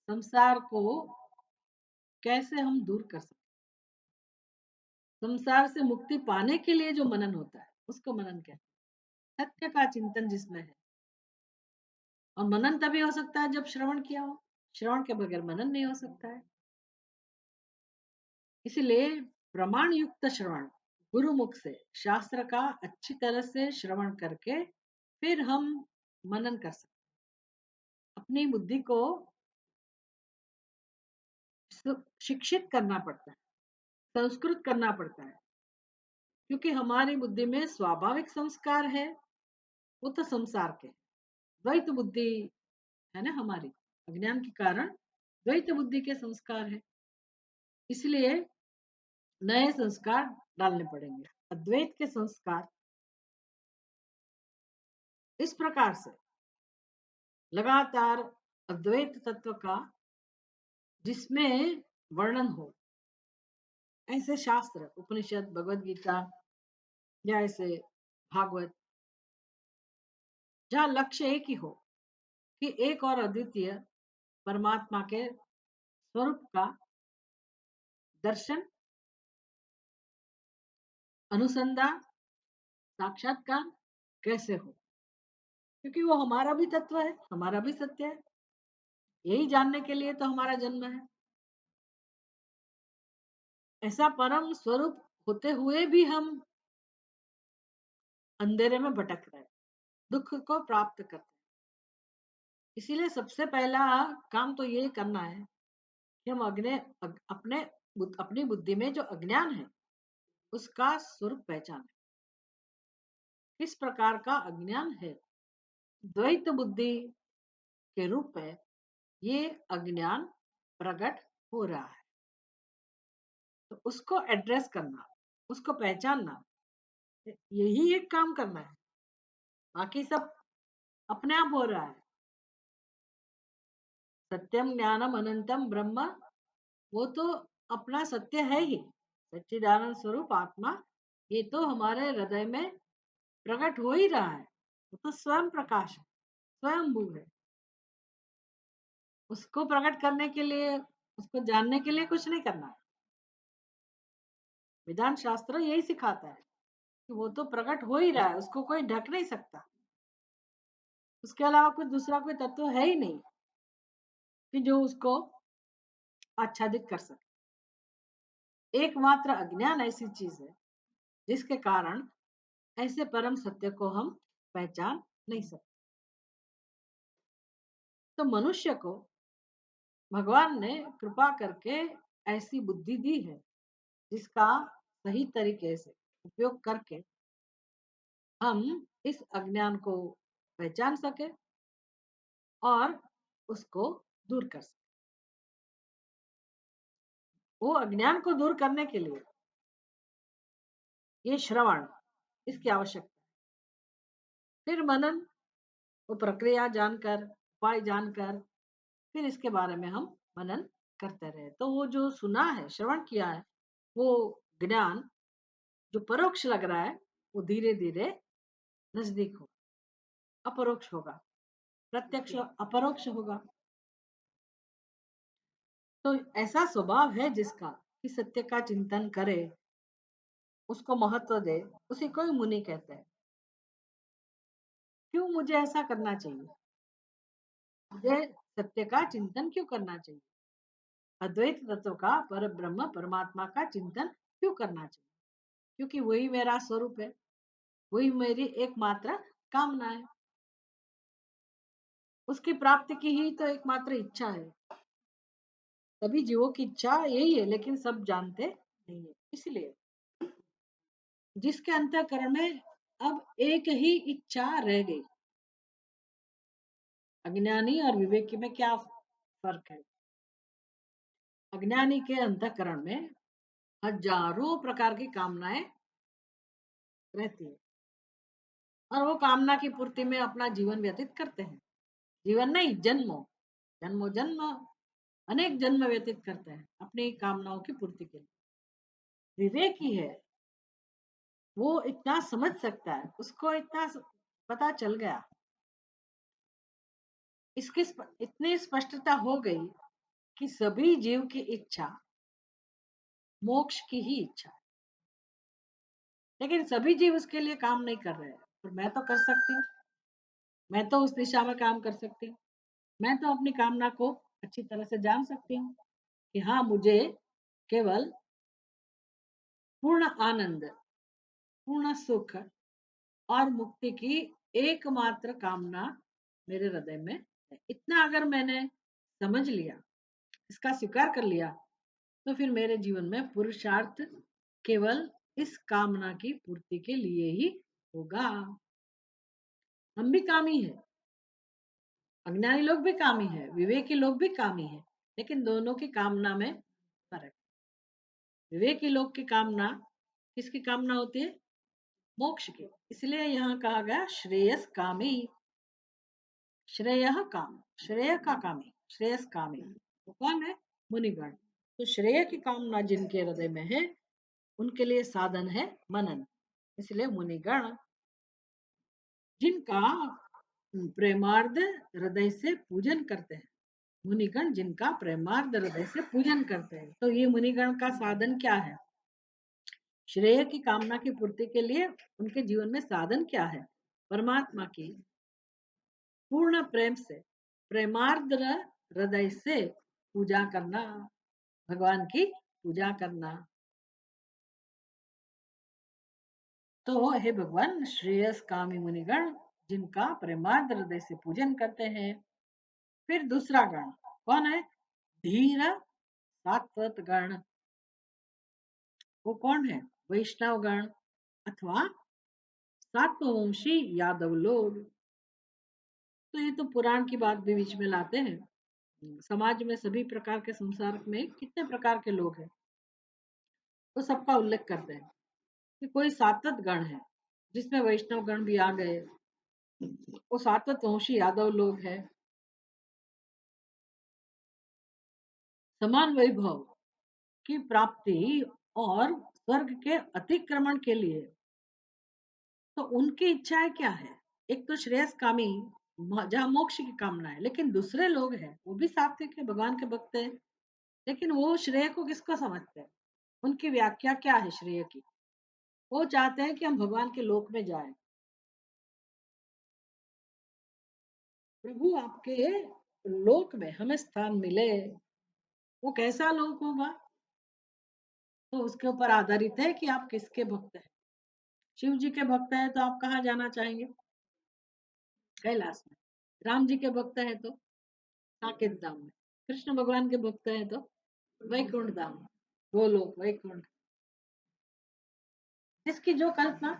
संसार को कैसे हम दूर कर सकते, संसार से मुक्ति पाने के लिए जो मनन होता है उसको मनन कहते हैं। सत्य का चिंतन जिसमें है, और मनन तभी हो सकता है जब श्रवण किया हो, श्रवण के बगैर मनन नहीं हो सकता है। इसलिए प्रमाण युक्त श्रवण, गुरुमुख से शास्त्र का अच्छी तरह से श्रवण करके फिर हम मनन कर सकते, अपनी बुद्धि को शिक्षित करना पड़ता है, संस्कृत करना पड़ता है, क्योंकि हमारी बुद्धि में स्वाभाविक संस्कार है, वो तो संसार के द्वैत बुद्धि है ना, हमारी अज्ञान के कारण द्वैत बुद्धि के संस्कार है। इसलिए नए संस्कार डालने पड़ेंगे, अद्वैत के संस्कार। इस प्रकार से लगातार अद्वैत तत्व का जिसमें वर्णन हो, ऐसे शास्त्र, उपनिषद, भगवद गीता या ऐसे भागवत, जहाँ लक्ष्य एक ही हो कि एक और अद्वितीय परमात्मा के स्वरूप का दर्शन, अनुसंधान, साक्षात्कार कैसे हो, क्योंकि वो हमारा भी तत्व है, हमारा भी सत्य है। यही जानने के लिए तो हमारा जन्म है। ऐसा परम स्वरूप होते हुए भी हम अंधेरे में भटक रहे हैं, दुख को प्राप्त करते हैं। इसीलिए सबसे पहला काम तो ये करना है कि हम अपनी बुद्धि में जो अज्ञान है उसका स्वरूप पहचाने। किस प्रकार का अज्ञान है? द्वैत बुद्धि के रूप में ये अज्ञान प्रकट हो रहा है, तो उसको एड्रेस करना, उसको पहचानना, यही एक काम करना है। बाकी सब अपने आप हो रहा है। सत्यम ज्ञानम अनंतम ब्रह्म, वो तो अपना सत्य है ही। सच्चिदानंद स्वरूप आत्मा ये तो हमारे हृदय में प्रकट हो ही रहा है। वो तो स्वयं प्रकाश है, स्वयं भू है। उसको प्रकट करने के लिए, उसको जानने के लिए कुछ नहीं करना है। वेदांत शास्त्र यही सिखाता है कि वो तो प्रकट हो ही रहा है, उसको कोई ढक नहीं सकता। उसके अलावा कुछ दूसरा कोई तत्व है ही नहीं कि जो उसको आच्छादित कर सके। एकमात्र अज्ञान ऐसी चीज है जिसके कारण ऐसे परम सत्य को हम पहचान नहीं सकते। तो मनुष्य को भगवान ने कृपा करके ऐसी बुद्धि दी है जिसका सही तरीके से उपयोग करके हम इस अज्ञान को पहचान सके और उसको दूर कर सके। वो अज्ञान को दूर करने के लिए ये श्रवण, इसकी आवश्यकता। फिर मनन, वो प्रक्रिया जानकर, उपाय जानकर, फिर इसके बारे में हम मनन करते रहे। तो वो जो सुना है, श्रवण किया है, वो ज्ञान जो परोक्ष लग रहा है वो धीरे धीरे नजदीक हो, अपरोक्ष होगा, प्रत्यक्ष अपरोक्ष होगा। तो ऐसा स्वभाव है जिसका कि सत्य का चिंतन करे, उसको महत्व दे, उसी को ही मुनि कहते हैं। क्यों मुझे ऐसा करना चाहिए? मुझे सत्य का चिंतन क्यों करना चाहिए? अद्वैत तत्व का, पर ब्रह्म परमात्मा का चिंतन क्यों करना चाहिए? क्योंकि वही मेरा स्वरूप है, वही मेरी एकमात्र कामना है। उसकी प्राप्ति की ही तो एकमात्र इच्छा है। सभी जीवों की इच्छा यही है, लेकिन सब जानते नहीं है। इसलिए जिसके अंतःकरण में अब एक ही इच्छा रह गई। अज्ञानी और विवेकी में क्या फर्क है? अज्ञानी के अंतःकरण में हजारों प्रकार की कामनाएं रहती है और वो कामना की पूर्ति में अपना जीवन व्यतीत करते हैं। जीवन नहीं, जन्मों जन्मों जन्म, अनेक जन्म व्यतीत करते हैं अपनी कामनाओं की पूर्ति के लिए। विवेकी है, वो इतना समझ सकता है, उसको इतना पता चल गया, इसकी इतनी स्पष्टता हो गई कि सभी जीव की इच्छा मोक्ष की ही इच्छा है। लेकिन सभी जीव उसके लिए काम नहीं कर रहे हैं, और मैं तो कर सकती हूँ, मैं तो उस दिशा में काम कर सकती हूँ। मैं तो अपनी कामना को अच्छी तरह से जान सकती हूँ कि हाँ, मुझे केवल पूर्ण आनंद, पूर्ण सुख और मुक्ति की एकमात्र कामना मेरे हृदय में है। इतना अगर मैंने समझ लिया, इसका स्वीकार कर लिया, तो फिर मेरे जीवन में पुरुषार्थ केवल इस कामना की पूर्ति के लिए ही होगा। हम भी कामी है, अज्ञानी लोग भी कामी है, विवेकी लोग भी कामी है, लेकिन दोनों की कामना में फर्क। विवेकी लोग की कामना, किसकी कामना होती है? मोक्ष की। इसलिए यहाँ कहा गया श्रेयस कामी। श्रेय काम, श्रेय का कामी, श्रेयस कामी वो कौन है? मुनिगण। तो श्रेय की कामना जिनके हृदय में है उनके लिए साधन है मनन। इसलिए मुनिगण जिनका प्रेमार्ध हृदय से पूजन करते हैं, मुनिगण जिनका प्रेमार्ध हृदय से पूजन करते हैं, तो ये मुनिगण का साधन क्या है? श्रेय की कामना की पूर्ति के लिए उनके जीवन में साधन क्या है? परमात्मा की पूर्ण प्रेम से, प्रेमार्द्र हृदय से पूजा करना, भगवान की पूजा करना। तो हे भगवान, श्रेयस कामी मुनिगण जिनका प्रेमार्द्र हृदय से पूजन करते हैं। फिर दूसरा गण कौन है? धीर सात्वत गण। वो कौन है? वैष्णव गण अथवा सात्ववंशी यादव लोग। तो ये तो पुराण की बात भी बीच में लाते हैं। समाज में सभी प्रकार के, संसार में कितने प्रकार के लोग हैं, तो सबका उल्लेख करते हैं कि कोई सात्वत गण है, जिसमें वैष्णव गण भी आ गए। वो सात्वत वंशी यादव लोग हैं। समान वैभव की प्राप्ति और स्वर्ग के अतिक्रमण के लिए तो उनकी इच्छाएं क्या है? एक तो श्रेयस कामी, जहाँ मोक्ष की कामना है, लेकिन दूसरे लोग हैं वो भी सात्विक है, भगवान के भक्त हैं, लेकिन वो श्रेय को किसको समझते हैं? उनकी व्याख्या क्या है श्रेय की? वो चाहते हैं कि हम भगवान के लोक में जाएं। प्रभु आपके लोक में हमें स्थान मिले। वो कैसा लोक होगा? तो उसके ऊपर आधारित है कि आप किसके भक्त हैं। शिव जी के भक्त हैं तो आप कहाँ जाना चाहेंगे? कैलाश में। राम जी के भक्त हैं तो साकेत धाम में। कृष्ण भगवान के भक्त हैं तो वैकुंठ धाम में। गोलोक वैकुंठ, जिसकी जो कल्पना।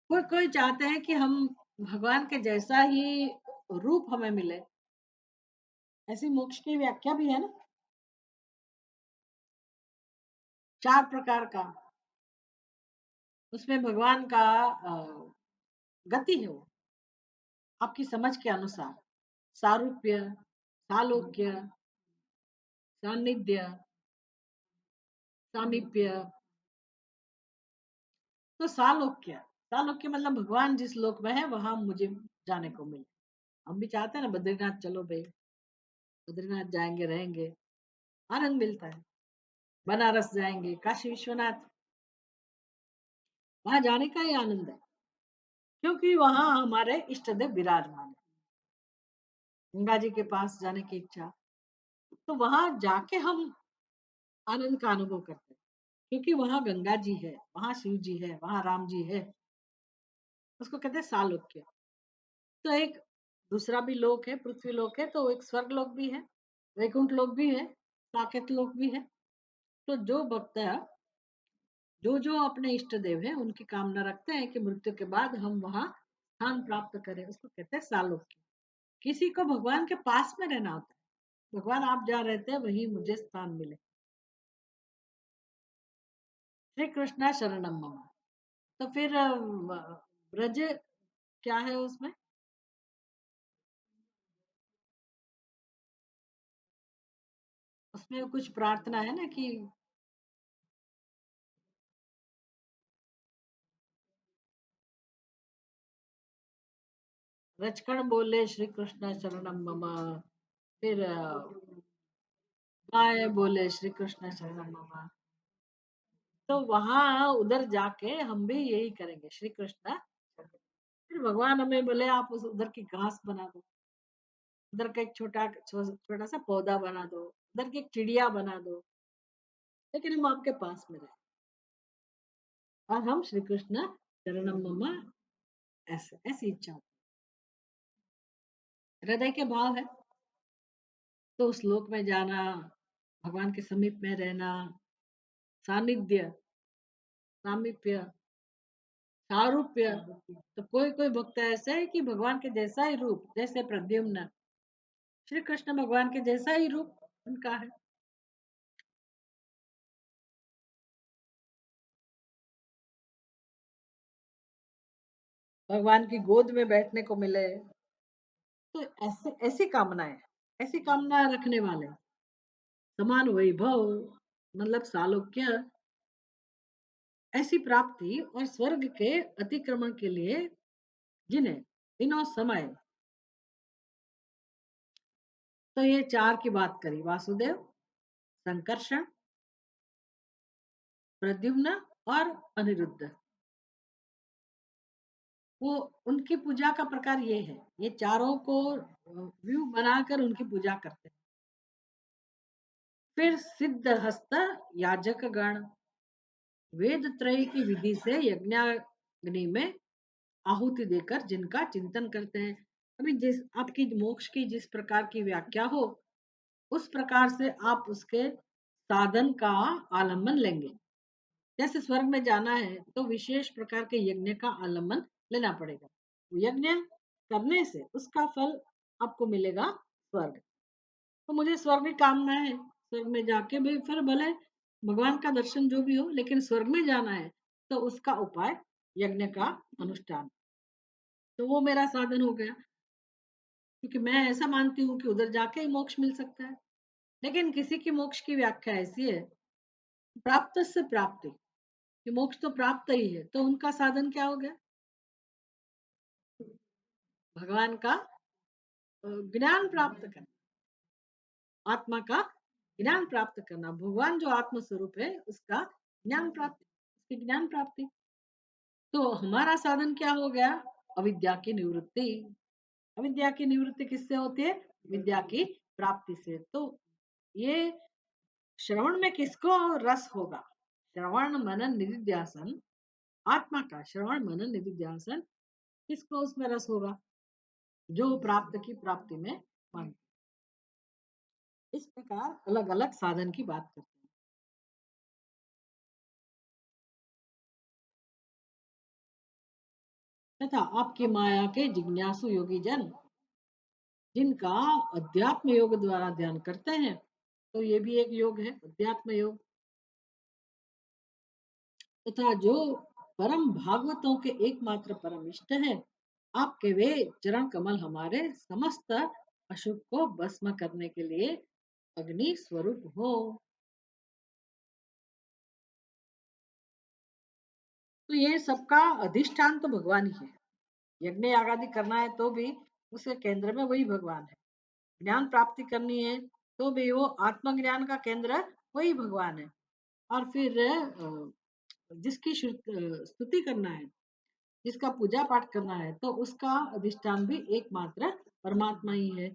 कोई कोई चाहते हैं कि हम भगवान के जैसा ही रूप हमें मिले। ऐसी मोक्ष की व्याख्या भी है ना, 4 प्रकार का। उसमें भगवान का गति है वो, आपकी समझ के अनुसार। सारूप्य, सालोक्य, सानिध्य, सामीप्य। तो सालोक्य, सालोक्य मतलब भगवान जिस लोक में है वहां मुझे जाने को मिले। हम भी चाहते हैं ना, बद्रीनाथ चलो भाई, बद्रीनाथ जाएंगे, रहेंगे, आनंद मिलता है। बनारस जाएंगे, काशी विश्वनाथ, वहां जाने का ही आनंद है, क्योंकि वहां हमारे इष्ट देव विराजमान है। गंगा जी के पास जाने की इच्छा, तो वहां जाके हम आनंद का अनुभव करते हैं, क्योंकि वहां गंगा जी है, वहां शिव जी है, वहां राम जी है। उसको कहते हैं सालोक्य। तो एक दूसरा भी लोक है, पृथ्वी लोक है, तो एक स्वर्ग लोक भी है, वैकुंठ लोक भी है, साकेत लोक भी है। तो जो भक्त जो जो अपने इष्ट देव है उनकी कामना रखते हैं कि मृत्यु के बाद हम वहां स्थान प्राप्त करें, उसको कहते हैं सालोक्य। किसी को भगवान के पास में रहना होता है, भगवान आप जहाँ रहते हैं वही मुझे स्थान मिले। श्री कृष्णा शरणम मम। तो फिर ब्रज क्या है उसमें? उसमें कुछ प्रार्थना है ना कि रचकण बोले श्री कृष्ण शरणम मम। फिर गाय बोले श्री कृष्ण शरणम मम। तो वहां उधर जाके हम भी यही करेंगे, श्री कृष्ण। फिर भगवान हमें बोले आप उस उधर की घास बना दो, उधर का एक छोटा सा पौधा बना दो, उधर की एक चिड़िया बना दो, लेकिन हम आपके पास में रहे। और हम श्री कृष्ण शरणम मम, ऐसे ऐसी इच्छा होती है। हृदय के भाव है, तो उस लोक में जाना, भगवान के समीप में रहना, सानिध्य, सामीप्य, सारूप्य। तो कोई कोई भक्त ऐसे है कि भगवान के जैसा ही रूप, जैसे प्रद्युम्न, श्री कृष्ण भगवान के जैसा ही रूप उनका है। भगवान की गोद में बैठने को मिले। तो ऐसे ऐसी कामनाएं, ऐसी कामना रखने वाले, समान वैभव मतलब सालोक्य, ऐसी प्राप्ति और स्वर्ग के अतिक्रमण के लिए जिन्हें दिनों समय। तो ये 4 की बात करी, वासुदेव, संकर्षण, प्रद्युम्न और अनिरुद्ध। वो उनकी पूजा का प्रकार ये है, ये चारों को व्यू बनाकर उनकी पूजा करते हैं। फिर सिद्धहस्त याजक गण वेद त्रय की विधि से यज्ञाग्नि में आहुति देकर जिनका चिंतन करते हैं। अभी जिस आपकी मोक्ष की जिस प्रकार की व्याख्या हो, उस प्रकार से आप उसके साधन का आलम्बन लेंगे। जैसे स्वर्ग में जाना है तो विशेष प्रकार के यज्ञ का आलम्बन लेना पड़ेगा। यज्ञ करने से उसका फल आपको मिलेगा स्वर्ग। तो मुझे स्वर्ग की कामना है, स्वर्ग में जाके भी फिर भले भगवान का दर्शन जो भी हो, लेकिन स्वर्ग में जाना है तो उसका उपाय यज्ञ का अनुष्ठान। तो वो मेरा साधन हो गया, क्योंकि मैं ऐसा मानती हूँ कि उधर जाके ही मोक्ष मिल सकता है। लेकिन किसी की मोक्ष की व्याख्या ऐसी है, प्राप्त से प्राप्ति, कि मोक्ष तो प्राप्त ही है, तो उनका साधन क्या हो गया? भगवान का ज्ञान प्राप्त करना, आत्मा का ज्ञान प्राप्त करना, भगवान जो आत्म स्वरूप है उसका ज्ञान प्राप्ति, उसकी ज्ञान प्राप्ति। तो हमारा साधन क्या हो गया? अविद्या की निवृत्ति। अविद्या की निवृत्ति किससे होती है? विद्या की प्राप्ति से। तो ये श्रवण में किसको रस होगा? श्रवण मनन निधिध्यासन, आत्मा का श्रवण मनन निधिध्यासन, किसको उसमें रस होगा? जो प्राप्त की प्राप्ति में मान। इस प्रकार अलग अलग साधन की बात करते हैं। तथा आपकी माया के जिज्ञासु योगी जन जिनका अध्यात्म योग द्वारा ध्यान करते हैं, तो ये भी एक योग है, अध्यात्म योग। तथा जो परम भागवतों के एकमात्र परम इष्ट है, आपके वे चरण कमल हमारे समस्त अशुभ को भस्म करने के लिए अग्नि स्वरूप हो। तो ये सबका अधिष्ठान तो भगवान ही है। यज्ञ याग आदि करना है तो भी उसके केंद्र में वही भगवान है। ज्ञान प्राप्ति करनी है तो भी वो आत्मज्ञान का केंद्र वही भगवान है। और फिर जिसकी स्तुति करना है, जिसका पूजा पाठ करना है, तो उसका अधिष्ठान भी एकमात्र परमात्मा ही है।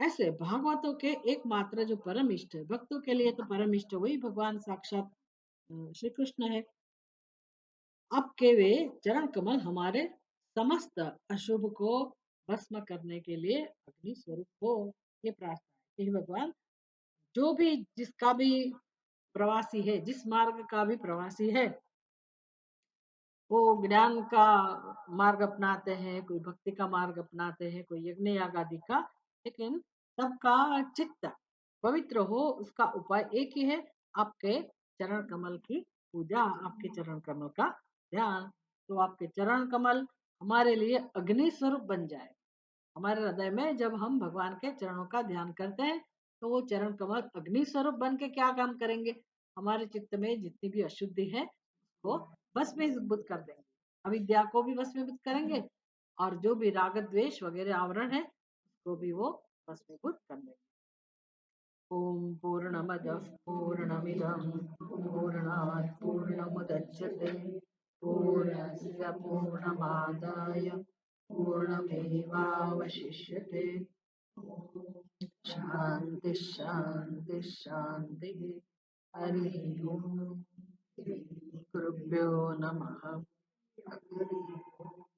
ऐसे भागवतों के एकमात्र जो परम इष्ट है, भक्तों के लिए तो परम इष्ट वही भगवान साक्षात श्री कृष्ण है। आपके वे चरण कमल हमारे समस्त अशुभ को भस्म करने के लिए अग्नि स्वरूप हो। ये प्रार्थना है कि भगवान जो भी जिसका भी प्रवासी है, जिस मार्ग का भी प्रवासी है, वो ज्ञान का मार्ग अपनाते हैं, कोई भक्ति का मार्ग अपनाते हैं, कोई यज्ञ याग आदि का, लेकिन सबका चित्त पवित्र हो उसका उपाय एक ही है, आपके चरण कमल की पूजा, आपके चरण कमल का ध्यान। तो आपके चरण कमल हमारे लिए अग्नि स्वरूप बन जाए। हमारे हृदय में जब हम भगवान के चरणों का ध्यान करते हैं, तो वो चरण कमल अग्नि स्वरूप बन के क्या काम करेंगे? हमारे चित्त में जितनी भी अशुद्धि है वो भस्मीभूत कर देंगे, अविद्या को भी भस्मीभूत करेंगे, और जो भी राग द्वेष वगैरह आवरण है उसको भी वो भस्मीभूत कर देंगे। ओम पूर्णमद पूर्णमिदं पूर्णात् पूर्णमुदच्यते पूर्णस्य पूर्णमादाय पूर्णमेवावशिष्यते। शांति शांति शांति। हरि ओम। श्री गुरुभ्यो नमः। हरि ओम।